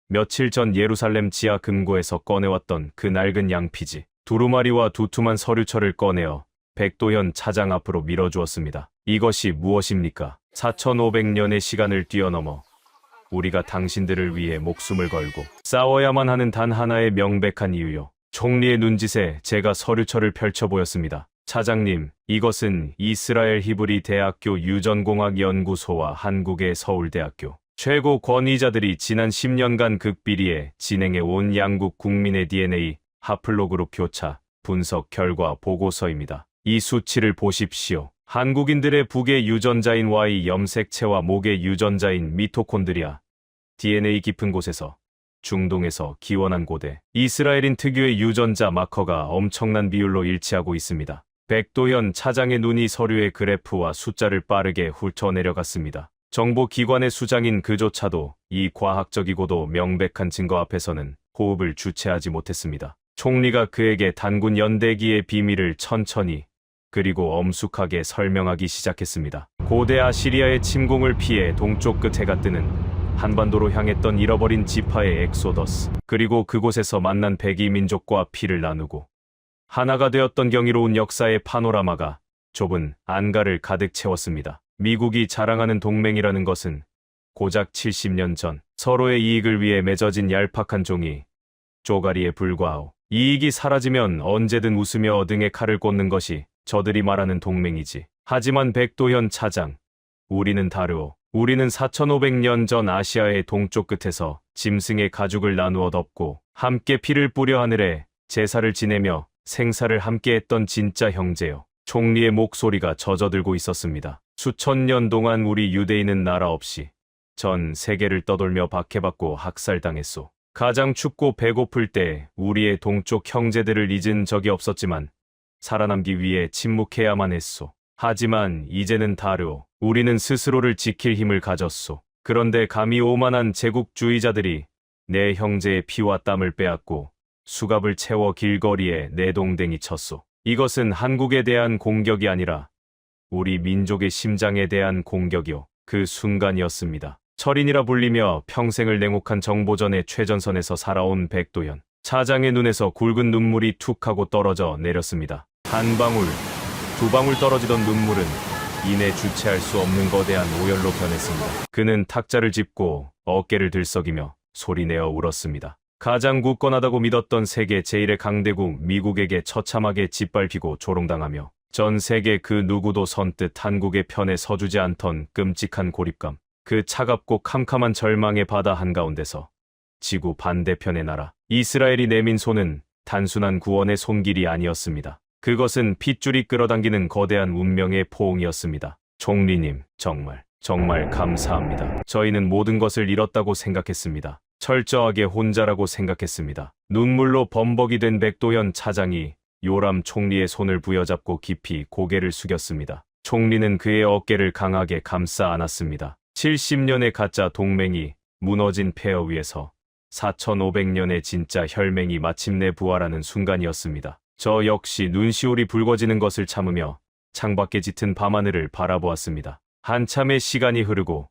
며칠 전 예루살렘 지하 금고에서 꺼내왔던 그 낡은 양피지, 두루마리와 두툼한 서류철을 꺼내어 백도현 차장 앞으로 밀어주었습니다. 이것이 무엇입니까? 4,500년의 시간을 뛰어넘어 우리가 당신들을 위해 목숨을 걸고 싸워야만 하는 단 하나의 명백한 이유요. 총리의 눈짓에 제가 서류철을 펼쳐보였습니다. 차장님, 이것은 이스라엘 히브리 대학교 유전공학연구소와 한국의 서울대학교 최고 권위자들이 지난 10년간 극비리에 진행해온 양국 국민의 DNA 하플로그룹 교차 분석 결과 보고서입니다. 이 수치를 보십시오. 한국인들의 북의 유전자인 Y 염색체와 목의 유전자인 미토콘드리아, DNA 깊은 곳에서 중동에서 기원한 고대 이스라엘인 특유의 유전자 마커가 엄청난 비율로 일치하고 있습니다. 백도현 차장의 눈이 서류의 그래프와 숫자를 빠르게 훑어내려갔습니다. 정보기관의 수장인 그조차도 이 과학적이고도 명백한 증거 앞에서는 호흡을 주체하지 못했습니다. 총리가 그에게 단군 연대기의 비밀을 천천히 그리고 엄숙하게 설명하기 시작했습니다. 고대 아시리아의 침공을 피해 동쪽 끝 해가 뜨는 한반도로 향했던 잃어버린 지파의 엑소더스, 그리고 그곳에서 만난 백이 민족과 피를 나누고 하나가 되었던 경이로운 역사의 파노라마가 좁은 안가를 가득 채웠습니다. 미국이 자랑하는 동맹이라는 것은 고작 70년 전 서로의 이익을 위해 맺어진 얄팍한 종이 쪼가리에 불과하오. 이익이 사라지면 언제든 웃으며 어등에 칼을 꽂는 것이 저들이 말하는 동맹이지. 하지만 백도현 차장, 우리는 다르오. 우리는 4,500년 전 아시아의 동쪽 끝에서 짐승의 가죽을 나누어 덮고 함께 피를 뿌려 하늘에 제사를 지내며 생사를 함께했던 진짜 형제요. 총리의 목소리가 젖어들고 있었습니다. 수천 년 동안 우리 유대인은 나라 없이 전 세계를 떠돌며 박해받고 학살당했소. 가장 춥고 배고플 때 우리의 동쪽 형제들을 잊은 적이 없었지만 살아남기 위해 침묵해야만 했소. 하지만 이제는 다르오. 우리는 스스로를 지킬 힘을 가졌소. 그런데 감히 오만한 제국주의자들이 내 형제의 피와 땀을 빼앗고 수갑을 채워 길거리에 내동댕이 쳤소. 이것은 한국에 대한 공격이 아니라 우리 민족의 심장에 대한 공격이요. 그 순간이었습니다. 철인이라 불리며 평생을 냉혹한 정보전의 최전선에서 살아온 백도현 차장의 눈에서 굵은 눈물이 툭 하고 떨어져 내렸습니다. 한 방울, 두 방울 떨어지던 눈물은 이내 주체할 수 없는 거대한 오열로 변했습니다. 그는 탁자를 짚고 어깨를 들썩이며 소리내어 울었습니다. 가장 굳건하다고 믿었던 세계 제1의 강대국 미국에게 처참하게 짓밟히고 조롱당하며 전 세계 그 누구도 선뜻 한국의 편에 서주지 않던 끔찍한 고립감, 그 차갑고 캄캄한 절망의 바다 한가운데서 지구 반대편의 나라 이스라엘이 내민 손은 단순한 구원의 손길이 아니었습니다. 그것은 핏줄이 끌어당기는 거대한 운명의 포옹이었습니다. 총리님, 정말 감사합니다. 저희는 모든 것을 잃었다고 생각했습니다. 철저하게 혼자라고 생각했습니다. 눈물로 범벅이 된 백도현 차장이 요람 총리의 손을 부여잡고 깊이 고개를 숙였습니다. 총리는 그의 어깨를 강하게 감싸 안았습니다. 70년의 가짜 동맹이 무너진 폐허 위에서 4500년의 진짜 혈맹이 마침내 부활하는 순간이었습니다. 저 역시 눈시울이 붉어지는 것을 참으며 창밖에 짙은 밤하늘을 바라보았습니다. 한참의 시간이 흐르고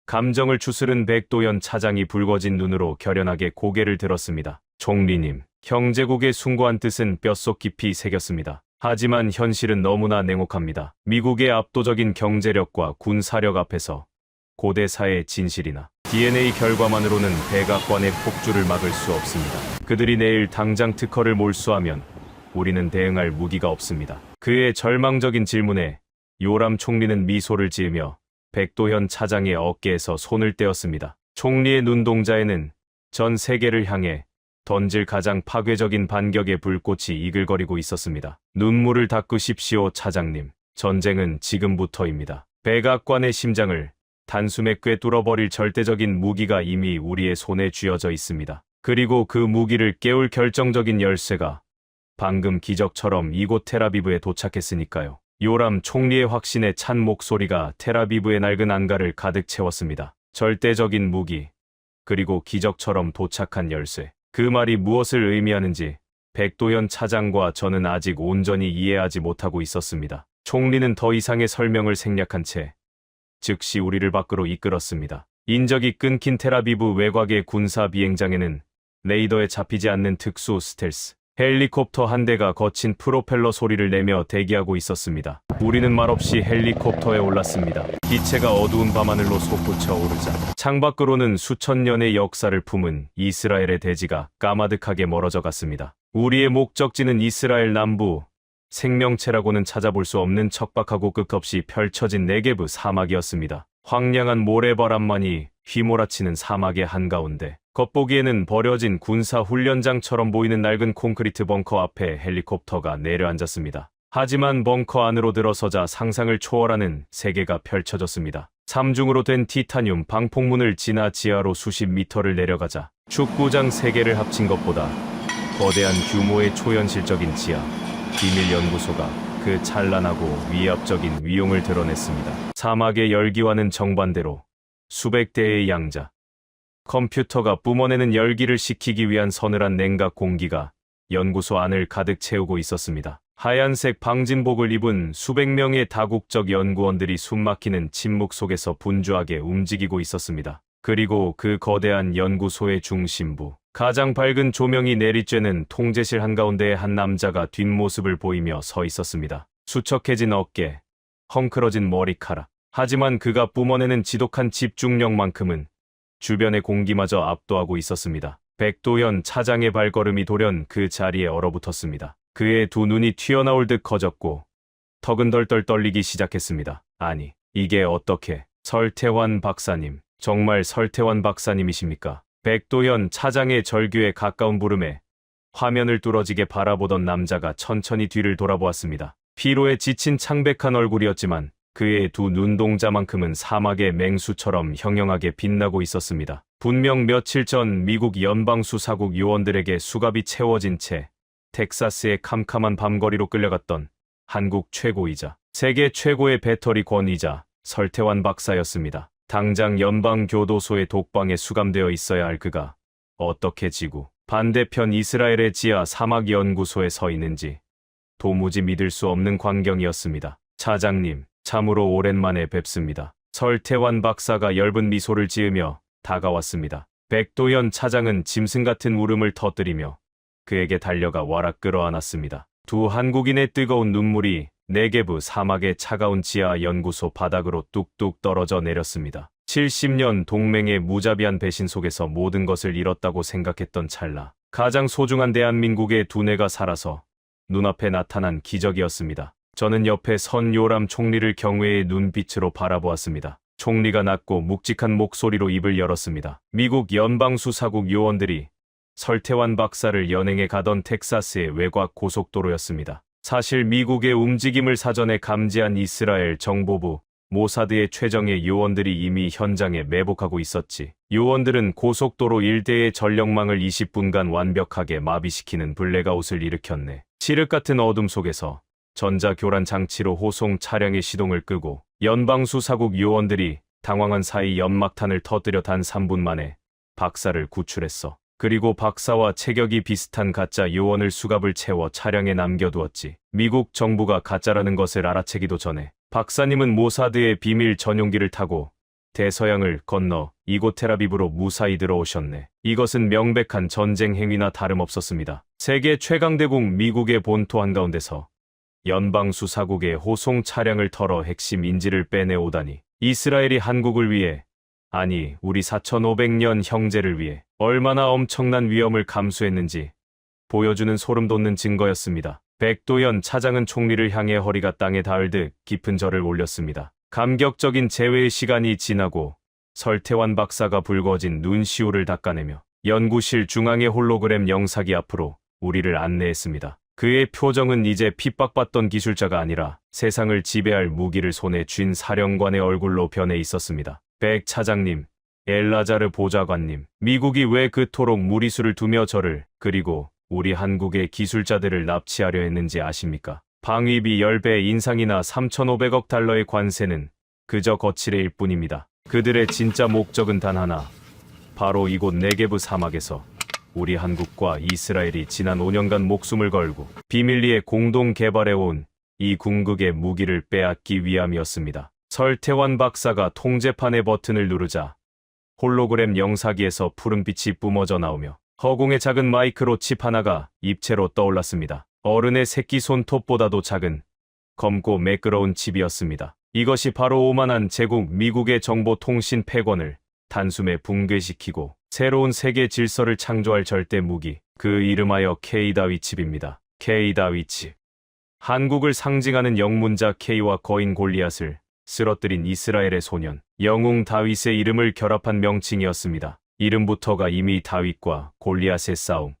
감정을 추스른 백도현 차장이 붉어진 눈으로 결연하게 고개를 들었습니다. 총리님, 형제국의 숭고한 뜻은 뼛속 깊이 새겼습니다. 하지만 현실은 너무나 냉혹합니다. 미국의 압도적인 경제력과 군사력 앞에서 고대사의 진실이나 DNA 결과만으로는 백악관의 폭주를 막을 수 없습니다. 그들이 내일 당장 특허를 몰수하면 우리는 대응할 무기가 없습니다. 그의 절망적인 질문에 요람 총리는 미소를 지으며 백도현 차장의 어깨에서 손을 떼었습니다. 총리의 눈동자에는 전 세계를 향해 던질 가장 파괴적인 반격의 불꽃이 이글거리고 있었습니다. 눈물을 닦으십시오, 차장님. 전쟁은 지금부터입니다. 백악관의 심장을 단숨에 꿰뚫어버릴 절대적인 무기가 이미 우리의 손에 쥐어져 있습니다. 그리고 그 무기를 깨울 결정적인 열쇠가 방금 기적처럼 이곳 텔아비브에 도착했으니까요. 요람 총리의 확신에 찬 목소리가 텔아비브의 낡은 안가를 가득 채웠습니다. 절대적인 무기, 그리고 기적처럼 도착한 열쇠. 그 말이 무엇을 의미하는지 백도현 차장과 저는 아직 온전히 이해하지 못하고 있었습니다. 총리는 더 이상의 설명을 생략한 채 즉시 우리를 밖으로 이끌었습니다. 인적이 끊긴 텔아비브 외곽의 군사 비행장에는 레이더에 잡히지 않는 특수 스텔스 헬리콥터 한 대가 거친 프로펠러 소리를 내며 대기하고 있었습니다. 우리는 말없이 헬리콥터에 올랐습니다. 기체가 어두운 밤하늘로 솟구쳐 오르자 창밖으로는 수천 년의 역사를 품은 이스라엘의 대지가 까마득하게 멀어져 갔습니다. 우리의 목적지는 이스라엘 남부, 생명체라고는 찾아볼 수 없는 척박하고 끝없이 펼쳐진 네게브 사막이었습니다. 황량한 모래바람만이 휘몰아치는 사막의 한가운데 겉보기에는 버려진 군사 훈련장처럼 보이는 낡은 콘크리트 벙커 앞에 헬리콥터가 내려앉았습니다. 하지만 벙커 안으로 들어서자 상상을 초월하는 세계가 펼쳐졌습니다. 3중으로 된 티타늄 방폭문을 지나 지하로 수십 미터를 내려가자 축구장 3개를 합친 것보다 거대한 규모의 초현실적인 지하 비밀 연구소가 그 찬란하고 위압적인 위용을 드러냈습니다. 사막의 열기와는 정반대로 수백 대의 양자 컴퓨터가 뿜어내는 열기를 식히기 위한 서늘한 냉각 공기가 연구소 안을 가득 채우고 있었습니다. 하얀색 방진복을 입은 수백 명의 다국적 연구원들이 숨막히는 침묵 속에서 분주하게 움직이고 있었습니다. 그리고 그 거대한 연구소의 중심부, 가장 밝은 조명이 내리쬐는 통제실 한가운데에 한 남자가 뒷모습을 보이며 서 있었습니다. 수척해진 어깨, 헝클어진 머리카락. 하지만 그가 뿜어내는 지독한 집중력만큼은 주변의 공기마저 압도하고 있었습니다. 백도현 차장의 발걸음이 돌연 그 자리에 얼어붙었습니다. 그의 두 눈이 튀어나올 듯 커졌고 턱은 덜덜 떨리기 시작했습니다. 아니, 이게 어떻게... 설태환 박사님, 정말 설태환 박사님이십니까? 백도현 차장의 절규에 가까운 부름에 화면을 뚫어지게 바라보던 남자가 천천히 뒤를 돌아보았습니다. 피로에 지친 창백한 얼굴이었지만 그의 두 눈동자만큼은 사막의 맹수처럼 형형하게 빛나고 있었습니다. 분명 며칠 전 미국 연방수사국 요원들에게 수갑이 채워진 채 텍사스의 캄캄한 밤거리로 끌려갔던 한국 최고이자 세계 최고의 배터리 권위자 설태환 박사였습니다. 당장 연방교도소의 독방에 수감되어 있어야 할 그가 어떻게 지구 반대편 이스라엘의 지하 사막연구소에 서 있는지 도무지 믿을 수 없는 광경이었습니다. 차장님, 참으로 오랜만에 뵙습니다. 설태환 박사가 엷은 미소를 지으며 다가왔습니다. 백도현 차장은 짐승 같은 울음을 터뜨리며 그에게 달려가 와락 끌어안았습니다. 두 한국인의 뜨거운 눈물이 네게브 사막의 차가운 지하 연구소 바닥으로 뚝뚝 떨어져 내렸습니다. 70년 동맹의 무자비한 배신 속에서 모든 것을 잃었다고 생각했던 찰나, 가장 소중한 대한민국의 두뇌가 살아서 눈앞에 나타난 기적이었습니다. 저는 옆에 선 요람 총리를 경외의 눈빛으로 바라보았습니다. 총리가 낮고 묵직한 목소리로 입을 열었습니다. 미국 연방수사국 요원들이 설태환 박사를 연행해 가던 텍사스의 외곽 고속도로였습니다. 사실 미국의 움직임을 사전에 감지한 이스라엘 정보부 모사드의 최정예 요원들이 이미 현장에 매복하고 있었지. 요원들은 고속도로 일대의 전력망을 20분간 완벽하게 마비시키는 블랙아웃을 일으켰네. 칠흑 같은 어둠 속에서 전자교란 장치로 호송 차량의 시동을 끄고 연방수사국 요원들이 당황한 사이 연막탄을 터뜨려 단 3분 만에 박사를 구출했어. 그리고 박사와 체격이 비슷한 가짜 요원을 수갑을 채워 차량에 남겨두었지. 미국 정부가 가짜라는 것을 알아채기도 전에 박사님은 모사드의 비밀 전용기를 타고 대서양을 건너 이곳 텔아비브로 무사히 들어오셨네. 이것은 명백한 전쟁 행위나 다름없었습니다. 세계 최강대국 미국의 본토 한가운데서 연방수사국의 호송 차량을 털어 핵심 인지를 빼내오다니. 이스라엘이 한국을 위해, 아니 우리 4500년 형제를 위해 얼마나 엄청난 위험을 감수했는지 보여주는 소름 돋는 증거였습니다. 백도현 차장은 총리를 향해 허리가 땅에 닿을 듯 깊은 절을 올렸습니다. 감격적인 재회의 시간이 지나고 설태환 박사가 붉어진 눈시울을 닦아내며 연구실 중앙의 홀로그램 영사기 앞으로 우리를 안내했습니다. 그의 표정은 이제 핍박받던 기술자가 아니라 세상을 지배할 무기를 손에 쥔 사령관의 얼굴로 변해 있었습니다. 백 차장님, 엘라자르 보좌관님, 미국이 왜 그토록 무리수를 두며 저를, 그리고 우리 한국의 기술자들을 납치하려 했는지 아십니까? 방위비 10배 인상이나 3,500억 달러의 관세는 그저 거칠애일 뿐입니다. 그들의 진짜 목적은 단 하나, 바로 이곳 네게브 사막에서 우리 한국과 이스라엘이 지난 5년간 목숨을 걸고 비밀리에 공동 개발해온 이 궁극의 무기를 빼앗기 위함이었습니다. 설태환 박사가 통제판의 버튼을 누르자 홀로그램 영사기에서 푸른빛이 뿜어져 나오며 허공의 작은 마이크로 칩 하나가 입체로 떠올랐습니다. 어른의 새끼 손톱보다도 작은 검고 매끄러운 칩이었습니다. 이것이 바로 오만한 제국 미국의 정보통신 패권을 단숨에 붕괴시키고 새로운 세계 질서를 창조할 절대 무기, 그 이름하여 K-다위 칩입니다. K-다위 칩. 한국을 상징하는 영문자 K와 거인 골리앗을 쓰러뜨린 이스라엘의 소년, 영웅 다윗의 이름을 결합한 명칭이었습니다. 이름부터가 이미 다윗과 골리앗의 싸움,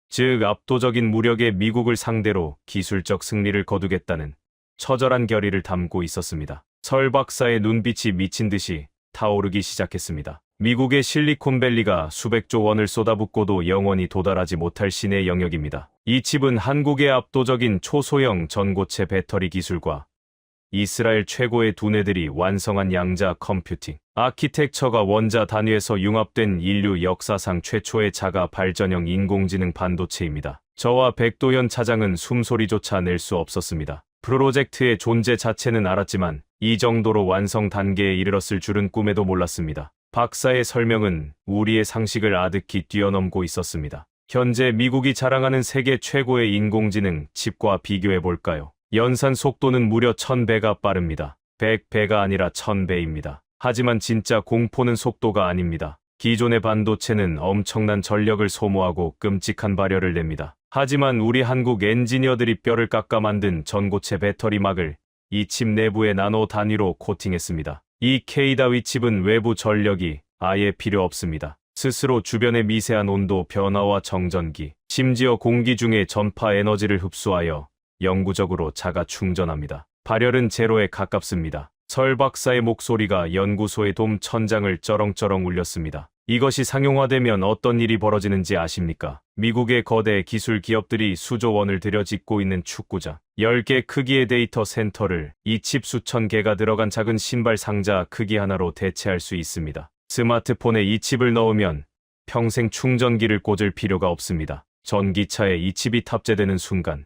즉 압도적인 무력의 미국을 상대로 기술적 승리를 거두겠다는 처절한 결의를 담고 있었습니다. 설 박사의 눈빛이 미친 듯이 타오르기 시작했습니다. 미국의 실리콘밸리가 수백조 원을 쏟아붓고도 영원히 도달하지 못할 신의 영역입니다. 이 칩은 한국의 압도적인 초소형 전고체 배터리 기술과 이스라엘 최고의 두뇌들이 완성한 양자 컴퓨팅 아키텍처가 원자 단위에서 융합된 인류 역사상 최초의 자가 발전형 인공지능 반도체입니다. 저와 백도현 차장은 숨소리조차 낼 수 없었습니다. 프로젝트의 존재 자체는 알았지만 이 정도로 완성 단계에 이르렀을 줄은 꿈에도 몰랐습니다. 박사의 설명은 우리의 상식을 아득히 뛰어넘고 있었습니다. 현재 미국이 자랑하는 세계 최고의 인공지능 칩과 비교해볼까요? 연산 속도는 무려 1000배가 빠릅니다. 100배가 아니라 1000배입니다. 하지만 진짜 공포는 속도가 아닙니다. 기존의 반도체는 엄청난 전력을 소모하고 끔찍한 발열을 냅니다. 하지만 우리 한국 엔지니어들이 뼈를 깎아 만든 전고체 배터리막을 이 칩 내부의 나노 단위로 코팅했습니다. 이 K-다위 칩은 외부 전력이 아예 필요 없습니다. 스스로 주변의 미세한 온도 변화와 정전기, 심지어 공기 중에 전파 에너지를 흡수하여 영구적으로 자가 충전합니다. 발열은 제로에 가깝습니다. 설 박사의 목소리가 연구소의 돔 천장을 쩌렁쩌렁 울렸습니다. 이것이 상용화되면 어떤 일이 벌어지는지 아십니까? 미국의 거대 기술 기업들이 수조 원을 들여 짓고 있는 축구장, 10개 크기의 데이터 센터를 이 칩 수천 개가 들어간 작은 신발 상자 크기 하나로 대체할 수 있습니다. 스마트폰에 이 칩을 넣으면 평생 충전기를 꽂을 필요가 없습니다. 전기차에 이 칩이 탑재되는 순간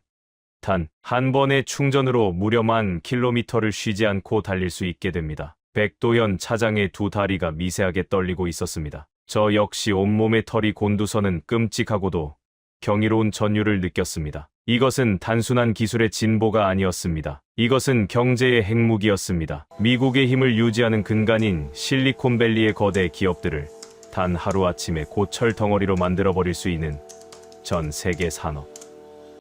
단 한 번의 충전으로 무려 10,000km를 쉬지 않고 달릴 수 있게 됩니다. 백도현 차장의 두 다리가 미세하게 떨리고 있었습니다. 저 역시 온몸의 털이 곤두서는 끔찍하고도 경이로운 전율을 느꼈습니다. 이것은 단순한 기술의 진보가 아니었습니다. 이것은 경제의 핵무기였습니다. 미국의 힘을 유지하는 근간인 실리콘밸리의 거대 기업들을 단 하루아침에 고철 덩어리로 만들어버릴 수 있는 전 세계 산업,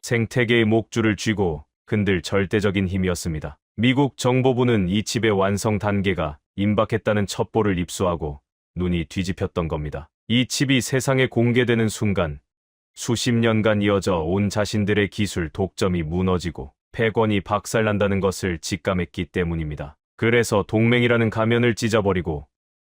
생태계의 목줄을 쥐고 흔들 절대적인 힘이었습니다. 미국 정보부는 이 칩의 완성 단계가 임박했다는 첩보를 입수하고 눈이 뒤집혔던 겁니다. 이 칩이 세상에 공개되는 순간 수십 년간 이어져 온 자신들의 기술 독점이 무너지고 패권이 박살난다는 것을 직감했기 때문입니다. 그래서 동맹이라는 가면을 찢어버리고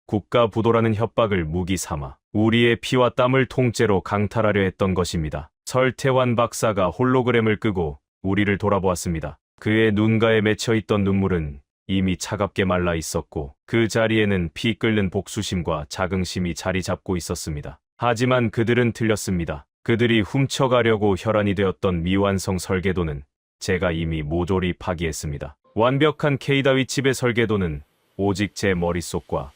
국가 부도라는 협박을 무기 삼아 우리의 피와 땀을 통째로 강탈하려 했던 것입니다. 설태환 박사가 홀로그램을 끄고 우리를 돌아보았습니다. 그의 눈가에 맺혀있던 눈물은 이미 차갑게 말라 있었고 그 자리에는 피 끓는 복수심과 자긍심이 자리 잡고 있었습니다. 하지만 그들은 틀렸습니다. 그들이 훔쳐가려고 혈안이 되었던 미완성 설계도는 제가 이미 모조리 파기했습니다. 완벽한 K다위 칩의 설계도는 오직 제 머릿속과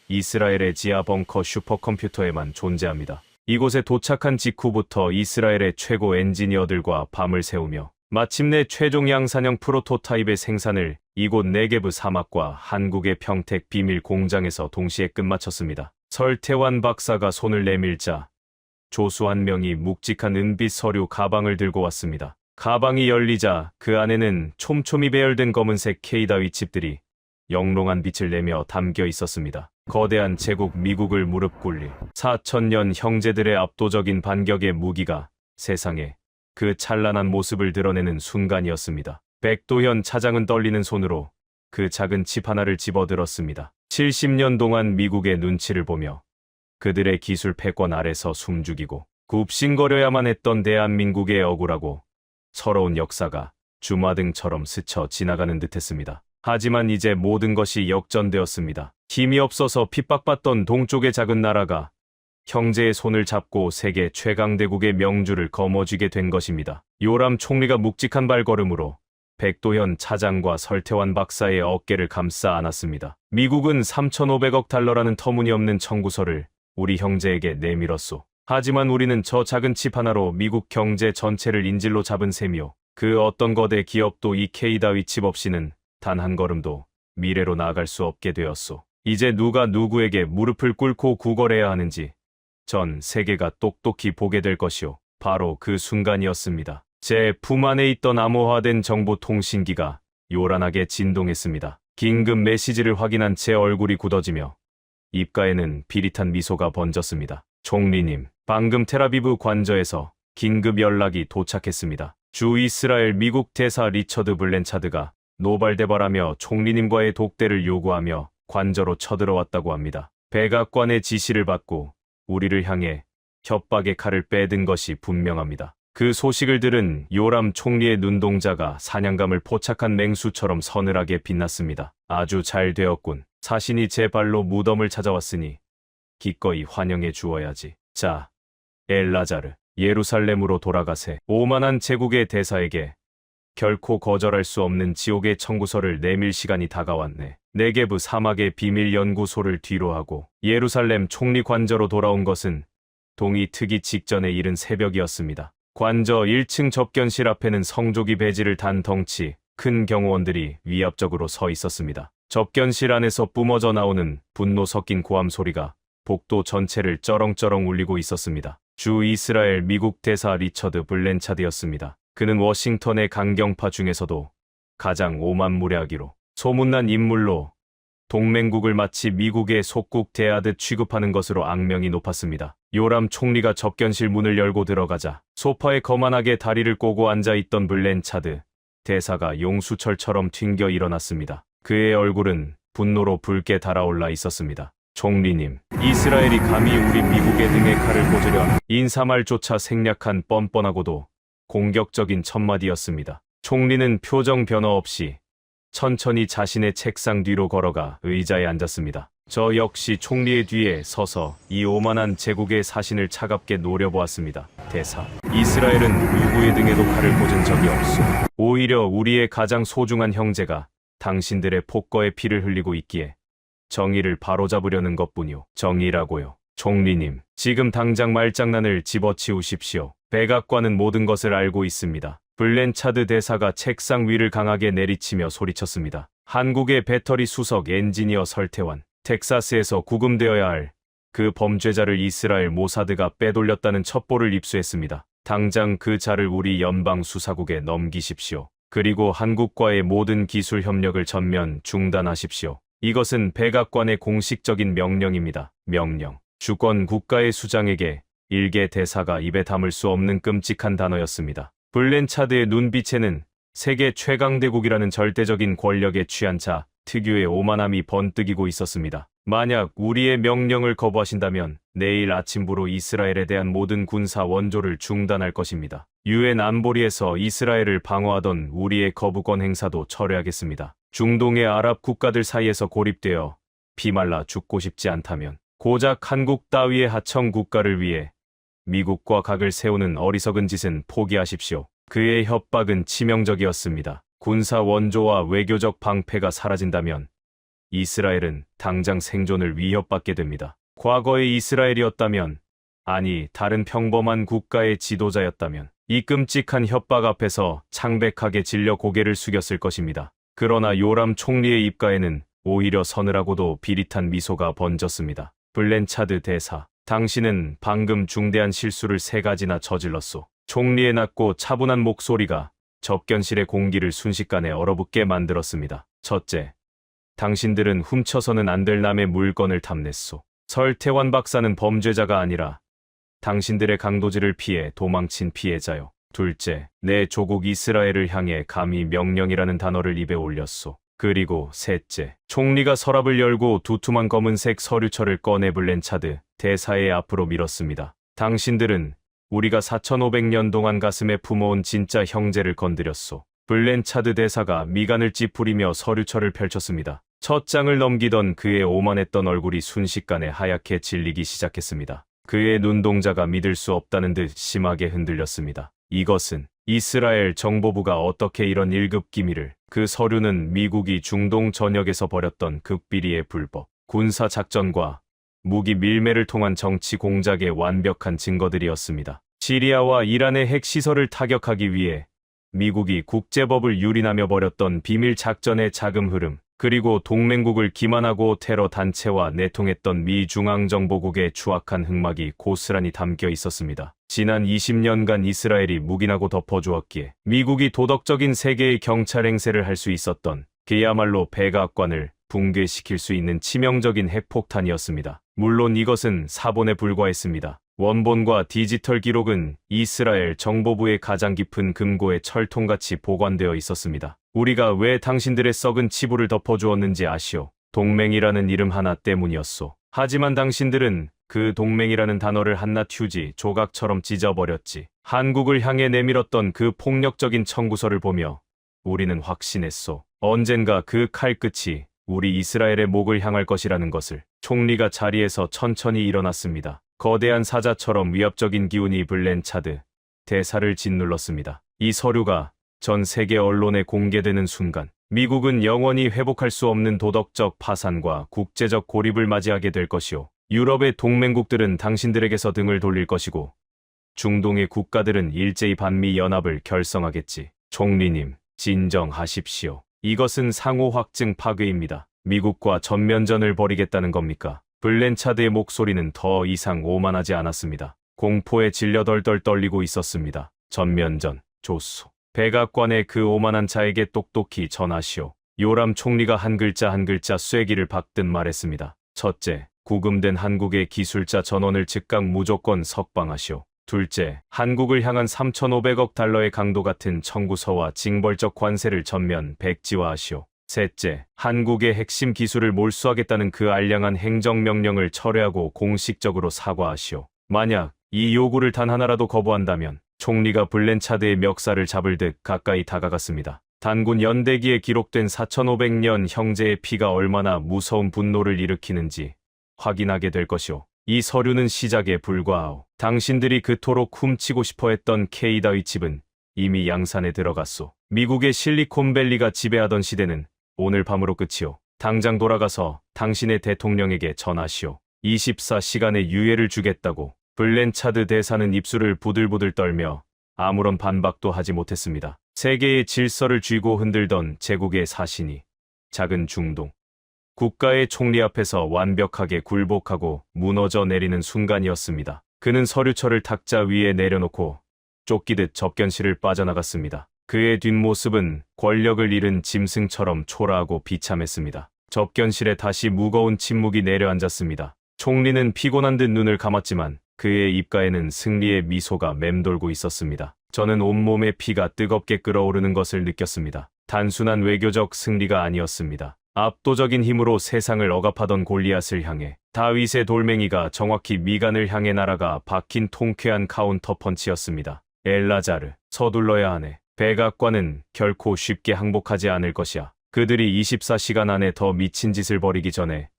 이스라엘의 지하 벙커 슈퍼컴퓨터에만 존재합니다. 이곳에 도착한 직후부터 이스라엘의 최고 엔지니어들과 밤을 새우며 마침내 최종 양산형 프로토타입의 생산을 이곳 네게브 사막과 한국의 평택 비밀 공장에서 동시에 끝마쳤습니다. 설태환 박사가 손을 내밀자 조수 한 명이 묵직한 은빛 서류 가방을 들고 왔습니다. 가방이 열리자 그 안에는 촘촘히 배열된 검은색 K다위 칩들이 영롱한 빛을 내며 담겨 있었습니다. 거대한 제국 미국을 무릎 꿇릴 4,000년 형제들의 압도적인 반격의 무기가 세상에 그 찬란한 모습을 드러내는 순간이었습니다. 백도현 차장은 떨리는 손으로 그 작은 칩 하나를 집어들었습니다. 70년 동안 미국의 눈치를 보며 그들의 기술 패권 아래서 숨죽이고 굽신거려야만 했던 대한민국의 억울하고 서러운 역사가 주마등처럼 스쳐 지나가는 듯했습니다. 하지만 이제 모든 것이 역전되었습니다. 힘이 없어서 핍박받던 동쪽의 작은 나라가 형제의 손을 잡고 세계 최강대국의 명주를 거머쥐게 된 것입니다. 요람 총리가 묵직한 발걸음으로 백도현 차장과 설태환 박사의 어깨를 감싸 안았습니다. 미국은 3,500억 달러라는 터무니없는 청구서를 우리 형제에게 내밀었소. 하지만 우리는 저 작은 칩 하나로 미국 경제 전체를 인질로 잡은 셈이요. 그 어떤 거대 기업도 이 K다위 칩 없이는 단 한 걸음도 미래로 나아갈 수 없게 되었소. 이제 누가 누구에게 무릎을 꿇고 구걸해야 하는지 전 세계가 똑똑히 보게 될 것이요. 바로 그 순간이었습니다. 제 품 안에 있던 암호화된 정보통신기가 요란하게 진동했습니다. 긴급 메시지를 확인한 제 얼굴이 굳어지며 입가에는 비릿한 미소가 번졌습니다. 총리님, 방금 텔아비브 관저에서 긴급 연락이 도착했습니다. 주 이스라엘 미국 대사 리처드 블렌차드가 노발대발하며 총리님과의 독대를 요구하며 관저로 쳐들어왔다고 합니다. 백악관의 지시를 받고 우리를 향해 협박의 칼을 빼든 것이 분명합니다. 그 소식을 들은 요람 총리의 눈동자가 사냥감을 포착한 맹수처럼 서늘하게 빛났습니다. 아주 잘 되었군. 사신이 제 발로 무덤을 찾아왔으니 기꺼이 환영해 주어야지. 자, 엘라자르, 예루살렘으로 돌아가세. 오만한 제국의 대사에게 결코 거절할 수 없는 지옥의 청구서를 내밀 시간이 다가왔네. 네게브 사막의 비밀 연구소를 뒤로하고 예루살렘 총리 관저로 돌아온 것은 동이 트기 직전에 이른 새벽이었습니다. 관저 1층 접견실 앞에는 성조기 배지를 단 덩치 큰 경호원들이 위압적으로 서 있었습니다. 접견실 안에서 뿜어져 나오는 분노 섞인 고함 소리가 복도 전체를 쩌렁쩌렁 울리고 있었습니다. 주 이스라엘 미국 대사 리처드 블렌차드였습니다. 그는 워싱턴의 강경파 중에서도 가장 오만무례하기로 소문난 인물로 동맹국을 마치 미국의 속국 대하듯 취급하는 것으로 악명이 높았습니다. 요람 총리가 접견실 문을 열고 들어가자 소파에 거만하게 다리를 꼬고 앉아있던 블렌차드 대사가 용수철처럼 튕겨 일어났습니다. 그의 얼굴은 분노로 붉게 달아올라 있었습니다. 총리님, 이스라엘이 감히 우리 미국의 등에 칼을 꽂으려 하는 인사말조차 생략한 뻔뻔하고도 공격적인 첫마디였습니다. 총리는 표정 변화 없이 천천히 자신의 책상 뒤로 걸어가 의자에 앉았습니다. 저 역시 총리의 뒤에 서서 이 오만한 제국의 사신을 차갑게 노려보았습니다. 대사, 이스라엘은 누구의 등에도 칼을 꽂은 적이 없소. 오히려 우리의 가장 소중한 형제가 당신들의 폭거에 피를 흘리고 있기에 정의를 바로잡으려는 것뿐이오. 정의라고요. 총리님, 지금 당장 말장난을 집어치우십시오. 백악관은 모든 것을 알고 있습니다. 블렌차드 대사가 책상 위를 강하게 내리치며 소리쳤습니다. 한국의 배터리 수석 엔지니어 설태환, 텍사스에서 구금되어야 할 그 범죄자를 이스라엘 모사드가 빼돌렸다는 첩보를 입수했습니다. 당장 그 자를 우리 연방수사국에 넘기십시오. 그리고 한국과의 모든 기술 협력을 전면 중단하십시오. 이것은 백악관의 공식적인 명령입니다. 명령. 주권 국가의 수장에게 일개 대사가 입에 담을 수 없는 끔찍한 단어였습니다. 블렌차드의 눈빛에는 세계 최강대국이라는 절대적인 권력에 취한 자 특유의 오만함이 번뜩이고 있었습니다. 만약 우리의 명령을 거부하신다면 내일 아침부로 이스라엘에 대한 모든 군사 원조를 중단할 것입니다. 유엔 안보리에서 이스라엘을 방어하던 우리의 거부권 행사도 철회하겠습니다. 중동의 아랍 국가들 사이에서 고립되어 피말라 죽고 싶지 않다면 고작 한국 따위의 하청 국가를 위해 미국과 각을 세우는 어리석은 짓은 포기하십시오. 그의 협박은 치명적이었습니다. 군사 원조와 외교적 방패가 사라진다면 이스라엘은 당장 생존을 위협받게 됩니다. 과거의 이스라엘이었다면, 아니 다른 평범한 국가의 지도자였다면 이 끔찍한 협박 앞에서 창백하게 질려 고개를 숙였을 것입니다. 그러나 요람 총리의 입가에는 오히려 서늘하고도 비릿한 미소가 번졌습니다. 블렌차드 대사, 당신은 방금 중대한 실수를 3가지나 저질렀소. 총리의 낮고 차분한 목소리가 접견실의 공기를 순식간에 얼어붙게 만들었습니다. 첫째, 당신들은 훔쳐서는 안 될 남의 물건을 탐냈소. 설태환 박사는 범죄자가 아니라 당신들의 강도질을 피해 도망친 피해자요. 둘째, 내 조국 이스라엘을 향해 감히 명령이라는 단어를 입에 올렸소. 그리고 셋째, 총리가 서랍을 열고 두툼한 검은색 서류철을 꺼내 블렌차드 대사의 앞으로 밀었습니다. 당신들은 우리가 4500년 동안 가슴에 품어온 진짜 형제를 건드렸소. 블렌차드 대사가 미간을 찌푸리며 서류철을 펼쳤습니다. 첫 장을 넘기던 그의 오만했던 얼굴이 순식간에 하얗게 질리기 시작했습니다. 그의 눈동자가 믿을 수 없다는 듯 심하게 흔들렸습니다. 이것은 이스라엘 정보부가 어떻게 이런 1급 기밀을, 그 서류는 미국이 중동 전역에서 벌였던 극비리의 불법 군사작전과 무기 밀매를 통한 정치 공작의 완벽한 증거들이었습니다. 시리아와 이란의 핵시설을 타격하기 위해 미국이 국제법을 유린하며 벌였던 비밀 작전의 자금 흐름, 그리고 동맹국을 기만하고 테러 단체와 내통했던 미 중앙정보국의 추악한 흑막이 고스란히 담겨 있었습니다. 지난 20년간 이스라엘이 묵인하고 덮어주었기에 미국이 도덕적인 세계의 경찰 행세를 할 수 있었던 그야말로 백악관을 붕괴시킬 수 있는 치명적인 핵폭탄이었습니다. 물론 이것은 사본에 불과했습니다. 원본과 디지털 기록은 이스라엘 정보부의 가장 깊은 금고에 철통같이 보관되어 있었습니다. 우리가 왜 당신들의 썩은 치부를 덮어주었는지 아시오? 동맹이라는 이름 하나 때문이었소. 하지만 당신들은 그 동맹이라는 단어를 한낱 휴지 조각처럼 찢어버렸지. 한국을 향해 내밀었던 그 폭력적인 청구서를 보며 우리는 확신했소. 언젠가 그 칼끝이 우리 이스라엘의 목을 향할 것이라는 것을. 총리가 자리에서 천천히 일어났습니다. 거대한 사자처럼 위협적인 기운이 블렌차드 대사를 짓눌렀습니다. 이 서류가 전 세계 언론에 공개되는 순간 미국은 영원히 회복할 수 없는 도덕적 파산과 국제적 고립을 맞이하게 될 것이오. 유럽의 동맹국들은 당신들에게서 등을 돌릴 것이고 중동의 국가들은 일제히 반미 연합을 결성하겠지. 총리님, 진정하십시오. 이것은 상호 확증 파괴입니다. 미국과 전면전을 벌이겠다는 겁니까? 블렌차드의 목소리는 더 이상 오만하지 않았습니다. 공포에 질려 덜덜 떨리고 있었습니다. 전면전, 좋소. 백악관의 그 오만한 자에게 똑똑히 전하시오. 요람 총리가 한 글자 한 글자 쐐기를 박듯 말했습니다. 첫째, 구금된 한국의 기술자 전원을 즉각 무조건 석방하시오. 둘째, 한국을 향한 3,500억 달러의 강도 같은 청구서와 징벌적 관세를 전면 백지화하시오. 셋째, 한국의 핵심 기술을 몰수하겠다는 그 알량한 행정명령을 철회하고 공식적으로 사과하시오. 만약 이 요구를 단 하나라도 거부한다면 총리가 블렌차드의 멱살을 잡을 듯 가까이 다가갔습니다. 단군 연대기에 기록된 4,500년 형제의 피가 얼마나 무서운 분노를 일으키는지 확인하게 될 것이오. 이 서류는 시작에 불과하오. 당신들이 그토록 훔치고 싶어 했던 케이다의 칩은 이미 양산에 들어갔소. 미국의 실리콘밸리가 지배하던 시대는 오늘 밤으로 끝이오. 당장 돌아가서 당신의 대통령에게 전하시오. 24시간의 유예를 주겠다고. 블렌차드 대사는 입술을 부들부들 떨며 아무런 반박도 하지 못했습니다. 세계의 질서를 쥐고 흔들던 제국의 사신이 작은 중동 국가의 총리 앞에서 완벽하게 굴복하고 무너져 내리는 순간이었습니다. 그는 서류철을 탁자 위에 내려놓고 쫓기듯 접견실을 빠져나갔습니다. 그의 뒷모습은 권력을 잃은 짐승처럼 초라하고 비참했습니다. 접견실에 다시 무거운 침묵이 내려앉았습니다. 총리는 피곤한 듯 눈을 감았지만 그의 입가에는 승리의 미소가 맴돌고 있었습니다. 저는 온몸의 피가 뜨겁게 끓어오르는 것을 느꼈습니다. 단순한 외교적 승리가 아니었습니다. 압도적인 힘으로 세상을 억압하던 골리앗을 향해 다윗의 돌멩이가 정확히 미간을 향해 날아가 박힌 통쾌한 카운터 펀치였습니다. 엘라자르, 서둘러야 하네. 백악관은 결코 쉽게 항복하지 않을 것이야. 그들이 24시간 안에 더 미친 짓을 벌이기 전에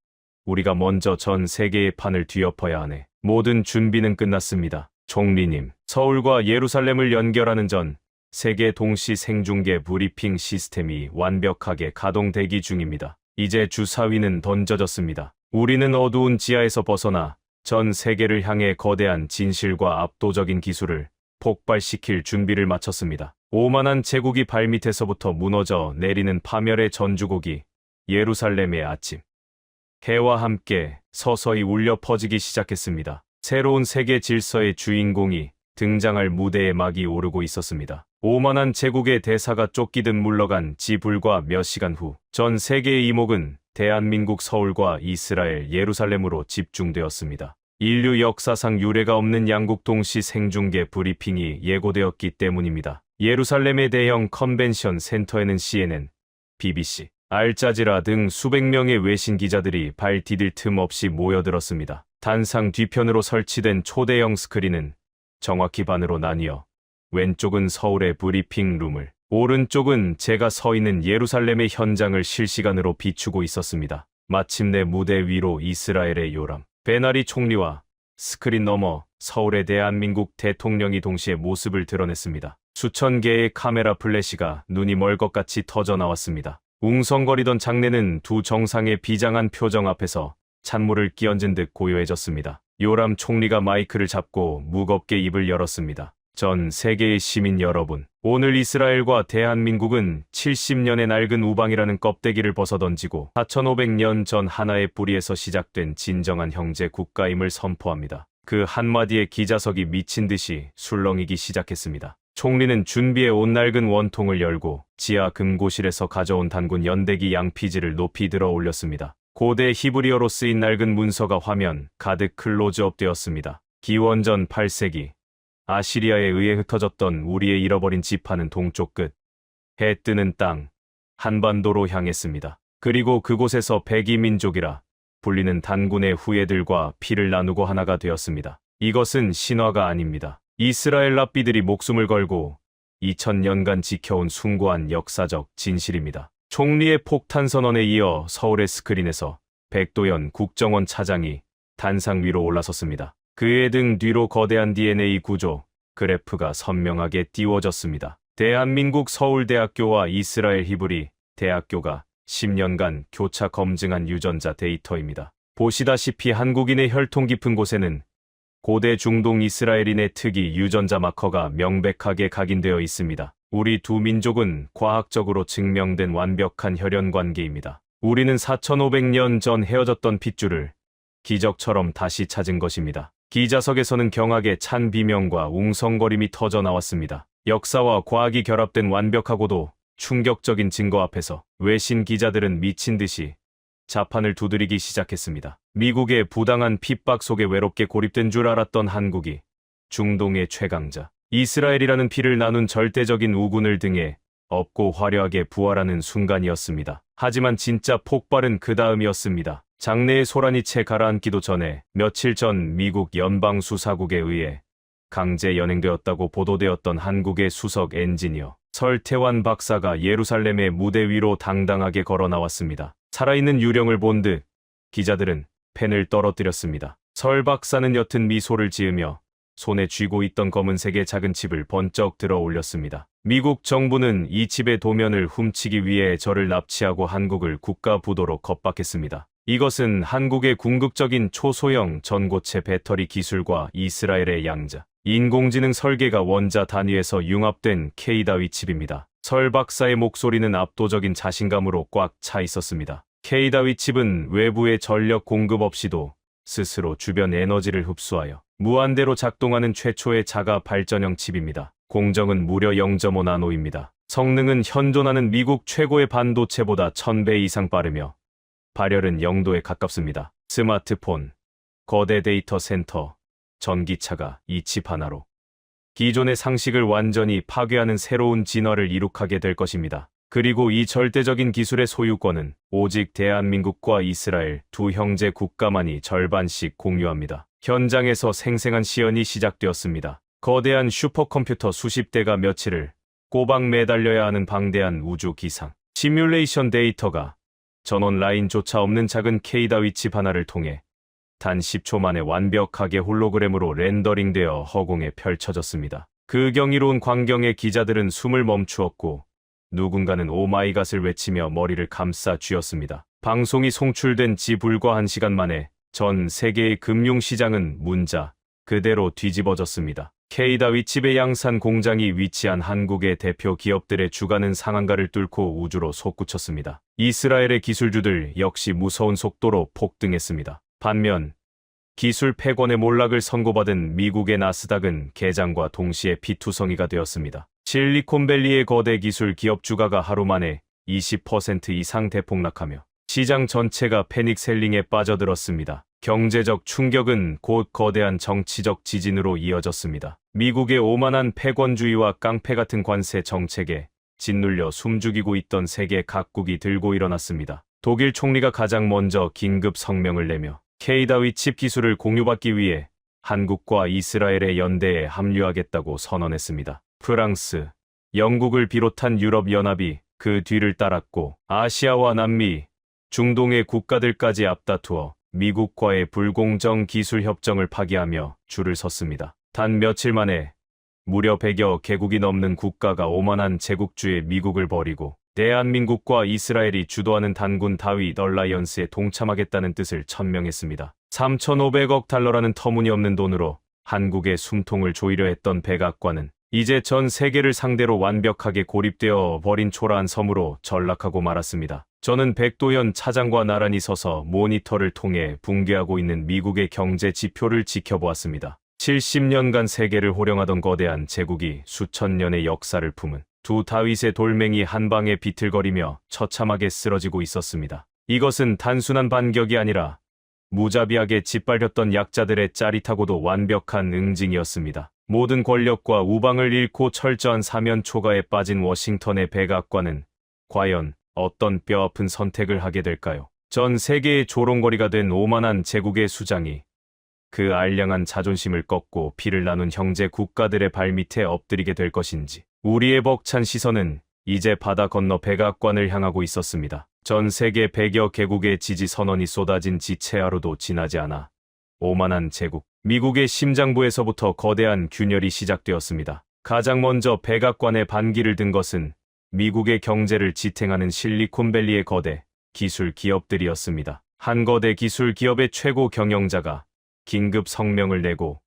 우리가 먼저 전 세계의 판을 뒤엎어야 하네. 모든 준비는 끝났습니다. 총리님, 서울과 예루살렘을 연결하는 전 세계 동시 생중계 브리핑 시스템이 완벽하게 가동 대기 중입니다. 이제 주사위는 던져졌습니다. 우리는 어두운 지하에서 벗어나 전 세계를 향해 거대한 진실과 압도적인 기술을 폭발시킬 준비를 마쳤습니다. 오만한 제국이 발밑에서부터 무너져 내리는 파멸의 전주곡이 예루살렘의 아침. 해와 함께 서서히 울려 퍼지기 시작했습니다. 새로운 세계 질서의 주인공이 등장할 무대에 막이 오르고 있었습니다. 오만한 제국의 대사가 쫓기듯 물러간 지 불과 몇 시간 후 전 세계의 이목은 대한민국 서울과 이스라엘 예루살렘으로 집중되었습니다. 인류 역사상 유례가 없는 양국 동시 생중계 브리핑이 예고되었기 때문입니다. 예루살렘의 대형 컨벤션 센터에는 CNN, BBC, 알자지라 등 수백 명의 외신 기자들이 발 디딜 틈 없이 모여들었습니다. 단상 뒤편으로 설치된 초대형 스크린은 정확히 반으로 나뉘어 왼쪽은 서울의 브리핑 룸을, 오른쪽은 제가 서 있는 예루살렘의 현장을 실시간으로 비추고 있었습니다. 마침내 무대 위로 이스라엘의 요람, 베나리 총리와 스크린 너머 서울의 대한민국 대통령이 동시에 모습을 드러냈습니다. 수천 개의 카메라 플래시가 눈이 멀 것 같이 터져 나왔습니다. 웅성거리던 장내는 두 정상의 비장한 표정 앞에서 찬물을 끼얹은 듯 고요해졌습니다. 요람 총리가 마이크를 잡고 무겁게 입을 열었습니다. 전 세계의 시민 여러분, 오늘 이스라엘과 대한민국은 70년의 낡은 우방이라는 껍데기를 벗어던지고 4500년 전 하나의 뿌리에서 시작된 진정한 형제 국가임을 선포합니다. 그 한마디에 기자석이 미친 듯이 술렁이기 시작했습니다. 총리는 준비해온 낡은 원통을 열고 지하 금고실에서 가져온 단군 연대기 양피지를 높이 들어 올렸습니다. 고대 히브리어로 쓰인 낡은 문서가 화면 가득 클로즈업 되었습니다. 기원전 8세기 아시리아에 의해 흩어졌던 우리의 잃어버린 지파는 동쪽 끝, 해 뜨는 땅, 한반도로 향했습니다. 그리고 그곳에서 백이민족이라 불리는 단군의 후예들과 피를 나누고 하나가 되었습니다. 이것은 신화가 아닙니다. 이스라엘 랍비들이 목숨을 걸고 2000년간 지켜온 숭고한 역사적 진실입니다. 총리의 폭탄 선언에 이어 서울의 스크린에서 백도연 국정원 차장이 단상 위로 올라섰습니다. 그의 등 뒤로 거대한 DNA 구조, 그래프가 선명하게 띄워졌습니다. 대한민국 서울대학교와 이스라엘 히브리 대학교가 10년간 교차 검증한 유전자 데이터입니다. 보시다시피 한국인의 혈통 깊은 곳에는 고대 중동 이스라엘인의 특이 유전자 마커가 명백하게 각인되어 있습니다. 우리 두 민족은 과학적으로 증명된 완벽한 혈연 관계입니다. 우리는 4500년 전 헤어졌던 핏줄을 기적처럼 다시 찾은 것입니다. 기자석에서는 경악에 찬 비명과 웅성거림이 터져 나왔습니다. 역사와 과학이 결합된 완벽하고도 충격적인 증거 앞에서 외신 기자들은 미친 듯이 자판을 두드리기 시작했습니다. 미국의 부당한 핍박 속에 외롭게 고립된 줄 알았던 한국이 중동의 최강자 이스라엘이라는 피를 나눈 절대적인 우군을 등에 업고 화려하게 부활하는 순간이었습니다. 하지만 진짜 폭발은 그 다음이었습니다. 장내의 소란이 채 가라앉기도 전에 며칠 전 미국 연방수사국에 의해 강제 연행되었다고 보도되었던 한국의 수석 엔지니어 설태환 박사가 예루살렘의 무대 위로 당당하게 걸어 나왔습니다. 살아있는 유령을 본 듯 기자들은 펜을 떨어뜨렸습니다. 설 박사는 옅은 미소를 지으며 손에 쥐고 있던 검은색의 작은 칩을 번쩍 들어 올렸습니다. 미국 정부는 이 칩의 도면을 훔치기 위해 저를 납치하고 한국을 국가부도로 겁박했습니다. 이것은 한국의 궁극적인 초소형 전고체 배터리 기술과 이스라엘의 양자 인공지능 설계가 원자 단위에서 융합된 K다위 칩입니다. 설 박사의 목소리는 압도적인 자신감으로 꽉 차 있었습니다. K다위 칩은 외부의 전력 공급 없이도 스스로 주변 에너지를 흡수하여 무한대로 작동하는 최초의 자가 발전형 칩입니다. 공정은 무려 0.5 나노입니다. 성능은 현존하는 미국 최고의 반도체보다 1000배 이상 빠르며 발열은 0도에 가깝습니다. 스마트폰, 거대 데이터 센터, 전기차가 이 칩 하나로 기존의 상식을 완전히 파괴하는 새로운 진화를 이룩하게 될 것입니다. 그리고 이 절대적인 기술의 소유권은 오직 대한민국과 이스라엘 두 형제 국가만이 절반씩 공유합니다. 현장에서 생생한 시연이 시작되었습니다. 거대한 슈퍼컴퓨터 수십 대가 며칠을 꼬박 매달려야 하는 방대한 우주 기상 시뮬레이션 데이터가 전원 라인조차 없는 작은 K다위 칩 하나를 통해 단 10초 만에 완벽하게 홀로그램으로 렌더링되어 허공에 펼쳐졌습니다. 그 경이로운 광경에 기자들은 숨을 멈추었고 누군가는 오마이갓을 외치며 머리를 감싸 쥐었습니다. 방송이 송출된 지 불과 1시간 만에 전 세계의 금융시장은 문자 그대로 뒤집어졌습니다. K다위 칩의 양산 공장이 위치한 한국의 대표 기업들의 주가는 상한가를 뚫고 우주로 솟구쳤습니다. 이스라엘의 기술주들 역시 무서운 속도로 폭등했습니다. 반면 기술 패권의 몰락을 선고받은 미국의 나스닥은 개장과 동시에 피투성이가 되었습니다. 실리콘밸리의 거대 기술 기업 주가가 하루 만에 20% 이상 대폭락하며 시장 전체가 패닉 셀링에 빠져들었습니다. 경제적 충격은 곧 거대한 정치적 지진으로 이어졌습니다. 미국의 오만한 패권주의와 깡패 같은 관세 정책에 짓눌려 숨죽이고 있던 세계 각국이 들고 일어났습니다. 독일 총리가 가장 먼저 긴급 성명을 내며 K다위 칩 기술을 공유받기 위해 한국과 이스라엘의 연대에 합류하겠다고 선언했습니다. 프랑스, 영국을 비롯한 유럽연합이 그 뒤를 따랐고 아시아와 남미, 중동의 국가들까지 앞다투어 미국과의 불공정 기술 협정을 파기하며 줄을 섰습니다. 단 며칠 만에 무려 100여 개국이 넘는 국가가 오만한 제국주의 미국을 버리고 대한민국과 이스라엘이 주도하는 단군 다윗 얼라이언스에 동참하겠다는 뜻을 천명했습니다. 3,500억 달러라는 터무니없는 돈으로 한국의 숨통을 조이려 했던 백악관은 이제 전 세계를 상대로 완벽하게 고립되어 버린 초라한 섬으로 전락하고 말았습니다. 저는 백도현 차장과 나란히 서서 모니터를 통해 붕괴하고 있는 미국의 경제 지표를 지켜보았습니다. 70년간 세계를 호령하던 거대한 제국이 수천 년의 역사를 품은 두 다윗의 돌멩이 한 방에 비틀거리며 처참하게 쓰러지고 있었습니다. 이것은 단순한 반격이 아니라 무자비하게 짓밟혔던 약자들의 짜릿하고도 완벽한 응징이었습니다. 모든 권력과 우방을 잃고 철저한 사면 초가에 빠진 워싱턴의 백악관은 과연 어떤 뼈아픈 선택을 하게 될까요? 전 세계의 조롱거리가 된 오만한 제국의 수장이 그 알량한 자존심을 꺾고 피를 나눈 형제 국가들의 발밑에 엎드리게 될 것인지. 우리의 벅찬 시선은 이제 바다 건너 백악관을 향하고 있었습니다. 전 세계 100여 개국의 지지 선언이 쏟아진 지 채 하루도 지나지 않아 오만한 제국, 미국의 심장부에서부터 거대한 균열이 시작되었습니다. 가장 먼저 백악관에 반기를 든 것은 미국의 경제를 지탱하는 실리콘밸리의 거대 기술 기업들이었습니다. 한 거대 기술 기업의 최고 경영자가 긴급 성명을 내고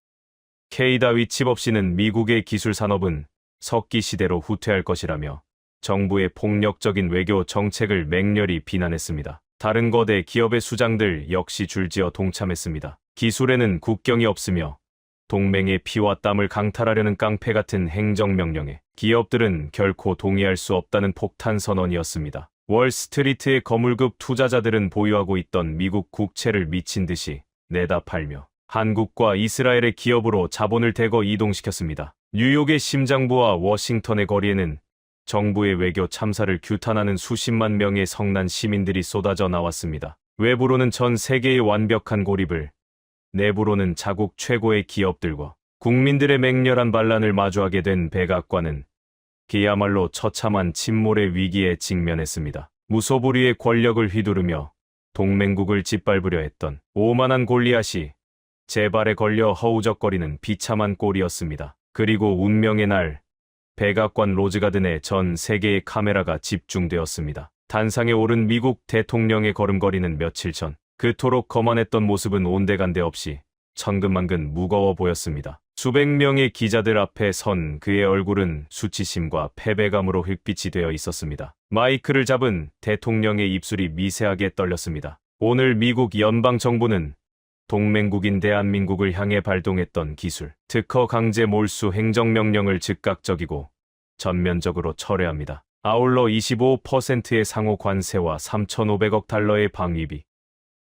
K다위 칩 없이는 미국의 기술 산업은 석기 시대로 후퇴할 것이라며 정부의 폭력적인 외교 정책을 맹렬히 비난했습니다. 다른 거대 기업의 수장들 역시 줄지어 동참했습니다. 기술에는 국경이 없으며 동맹의 피와 땀을 강탈하려는 깡패 같은 행정명령에 기업들은 결코 동의할 수 없다는 폭탄 선언이었습니다. 월스트리트의 거물급 투자자들은 보유하고 있던 미국 국채를 미친 듯이 내다 팔며 한국과 이스라엘의 기업으로 자본을 대거 이동시켰습니다. 뉴욕의 심장부와 워싱턴의 거리에는 정부의 외교 참사를 규탄하는 수십만 명의 성난 시민들이 쏟아져 나왔습니다. 외부로는 전 세계의 완벽한 고립을, 내부로는 자국 최고의 기업들과 국민들의 맹렬한 반란을 마주하게 된 백악관은 그야말로 처참한 침몰의 위기에 직면했습니다. 무소불위의 권력을 휘두르며 동맹국을 짓밟으려 했던 오만한 골리앗이 제 발에 걸려 허우적거리는 비참한 꼴이었습니다. 그리고 운명의 날, 백악관 로즈가든에 전 세계의 카메라가 집중되었습니다. 단상에 오른 미국 대통령의 걸음걸이는 며칠 전 그토록 거만했던 모습은 온데간데 없이 천근만근 무거워 보였습니다. 수백 명의 기자들 앞에 선 그의 얼굴은 수치심과 패배감으로 흑빛이 되어 있었습니다. 마이크를 잡은 대통령의 입술이 미세하게 떨렸습니다. 오늘 미국 연방정부는 동맹국인 대한민국을 향해 발동했던 기술, 특허 강제 몰수 행정명령을 즉각적이고 전면적으로 철회합니다. 아울러 25%의 상호 관세와 3,500억 달러의 방위비,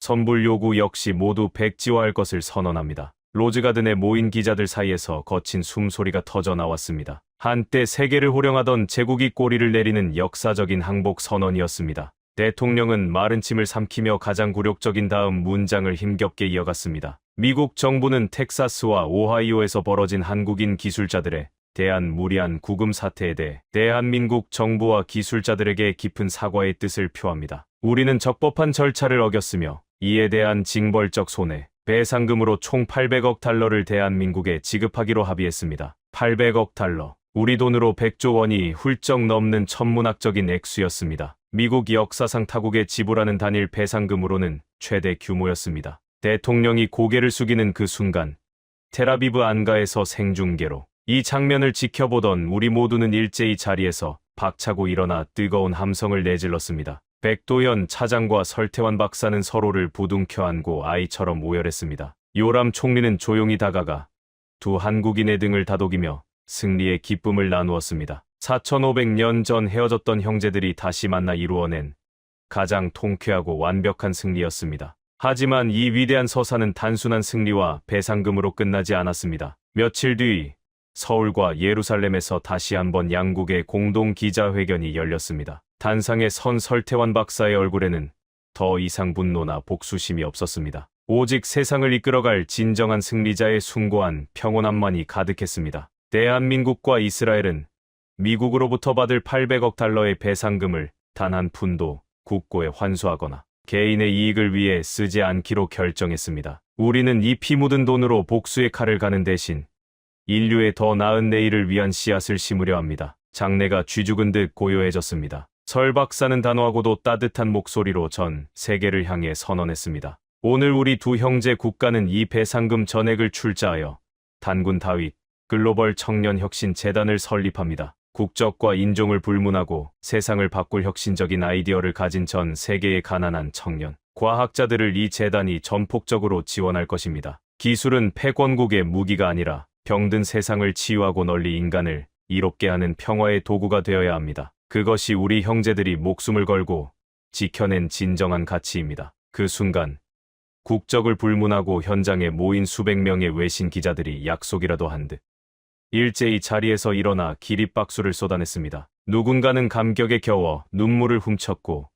선불 요구 역시 모두 백지화할 것을 선언합니다. 로즈가든에 모인 기자들 사이에서 거친 숨소리가 터져 나왔습니다. 한때 세계를 호령하던 제국이 꼬리를 내리는 역사적인 항복 선언이었습니다. 대통령은 마른 침을 삼키며 가장 굴욕적인 다음 문장을 힘겹게 이어갔습니다. 미국 정부는 텍사스와 오하이오에서 벌어진 한국인 기술자들의 대한 무리한 구금 사태에 대해 대한민국 정부와 기술자들에게 깊은 사과의 뜻을 표합니다. 우리는 적법한 절차를 어겼으며 이에 대한 징벌적 손해, 배상금으로 총 800억 달러를 대한민국에 지급하기로 합의했습니다. 800억 달러, 우리 돈으로 100조 원이 훌쩍 넘는 천문학적인 액수였습니다. 미국 역사상 타국에 지불하는 단일 배상금으로는 최대 규모였습니다. 대통령이 고개를 숙이는 그 순간, 텔아비브 안가에서 생중계로 이 장면을 지켜보던 우리 모두는 일제히 자리에서 박차고 일어나 뜨거운 함성을 내질렀습니다. 백도현 차장과 설태환 박사는 서로를 부둥켜 안고 아이처럼 오열했습니다. 요람 총리는 조용히 다가가 두 한국인의 등을 다독이며 승리의 기쁨을 나누었습니다. 4,500년 전 헤어졌던 형제들이 다시 만나 이루어낸 가장 통쾌하고 완벽한 승리였습니다. 하지만 이 위대한 서사는 단순한 승리와 배상금으로 끝나지 않았습니다. 며칠 뒤 서울과 예루살렘에서 다시 한번 양국의 공동 기자회견이 열렸습니다. 단상에 선 설태환 박사의 얼굴에는 더 이상 분노나 복수심이 없었습니다. 오직 세상을 이끌어갈 진정한 승리자의 숭고한 평온함만이 가득했습니다. 대한민국과 이스라엘은 미국으로부터 받을 800억 달러의 배상금을 단 한 푼도 국고에 환수하거나 개인의 이익을 위해 쓰지 않기로 결정했습니다. 우리는 이 피 묻은 돈으로 복수의 칼을 가는 대신 인류의 더 나은 내일을 위한 씨앗을 심으려 합니다. 장내가 쥐죽은 듯 고요해졌습니다. 설 박사는 단호하고도 따뜻한 목소리로 전 세계를 향해 선언했습니다. 오늘 우리 두 형제 국가는 이 배상금 전액을 출자하여 단군 다윗 글로벌 청년 혁신 재단을 설립합니다. 국적과 인종을 불문하고 세상을 바꿀 혁신적인 아이디어를 가진 전 세계의 가난한 청년, 과학자들을 이 재단이 전폭적으로 지원할 것입니다. 기술은 패권국의 무기가 아니라 병든 세상을 치유하고 널리 인간을 이롭게 하는 평화의 도구가 되어야 합니다. 그것이 우리 형제들이 목숨을 걸고 지켜낸 진정한 가치입니다. 그 순간 국적을 불문하고 현장에 모인 수백 명의 외신 기자들이 약속이라도 한 듯 일제히 자리에서 일어나 기립박수를 쏟아냈습니다. 누군가는 감격에 겨워 눈물을 훔쳤고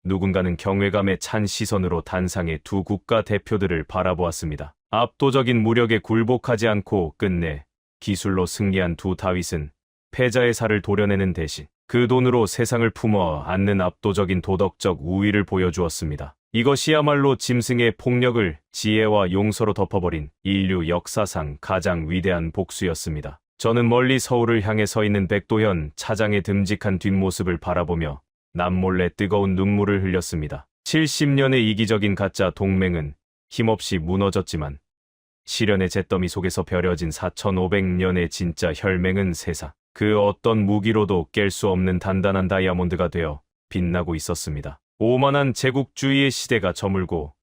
누군가는 경외감에 찬 시선으로 단상의 두 국가 대표들을 바라보았습니다. 압도적인 무력에 굴복하지 않고 끝내 기술로 승리한 두 다윗은 패자의 살을 도려내는 대신 그 돈으로 세상을 품어 안는 압도적인 도덕적 우위를 보여주었습니다. 이것이야말로 짐승의 폭력을 지혜와 용서로 덮어버린 인류 역사상 가장 위대한 복수였습니다. 저는 멀리 서울을 향해 서 있는 백도현 차장의 듬직한 뒷모습을 바라보며 남몰래 뜨거운 눈물을 흘렸습니다. 70년의 이기적인 가짜 동맹은 힘없이 무너졌지만 시련의 잿더미 속에서 벼려진 4,500년의 진짜 혈맹은 세상 그 어떤 무기로도 깰 수 없는 단단한 다이아몬드가 되어 빛나고 있었습니다. 오만한 제국주의의 시대가 저물고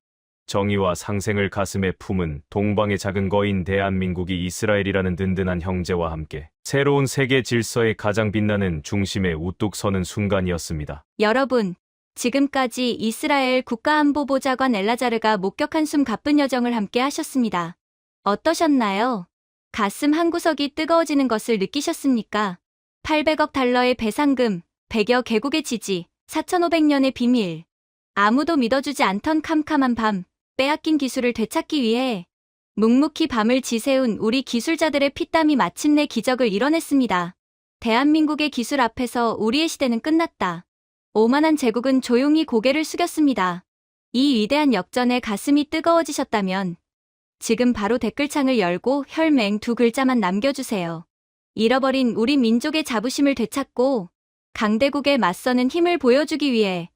정의와 상생을 가슴에 품은 동방의 작은 거인 대한민국이 이스라엘이라는 든든한 형제와 함께 새로운 세계 질서의 가장 빛나는 중심에 우뚝 서는 순간이었습니다. 여러분, 지금까지 이스라엘 국가안보보좌관 엘라자르가 목격한 숨 가쁜 여정을 함께 하셨습니다. 어떠셨나요? 가슴 한구석이 뜨거워지는 것을 느끼셨습니까? 800억 달러의 배상금, 100여 개국의 지지, 4,500년의 비밀. 아무도 믿어주지 않던 캄캄한 밤, 빼앗긴 기술을 되찾기 위해 묵묵히 밤을 지새운 우리 기술자들의 피땀이 마침내 기적을 이뤄냈습니다. 대한민국의 기술 앞에서 우리의 시대는 끝났다. 오만한 제국은 조용히 고개를 숙였습니다. 이 위대한 역전에 가슴이 뜨거워지셨다면 지금 바로 댓글창을 열고 혈맹 두 글자만 남겨주세요. 잃어버린 우리 민족의 자부심을 되찾고 강대국에 맞서는 힘을 보여주기 위해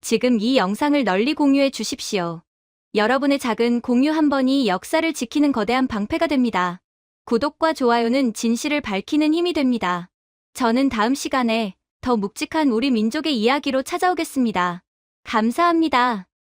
지금 이 영상을 널리 공유해 주십시오. 여러분의 작은 공유 한 번이 역사를 지키는 거대한 방패가 됩니다. 구독과 좋아요는 진실을 밝히는 힘이 됩니다. 저는 다음 시간에 더 묵직한 우리 민족의 이야기로 찾아오겠습니다. 감사합니다.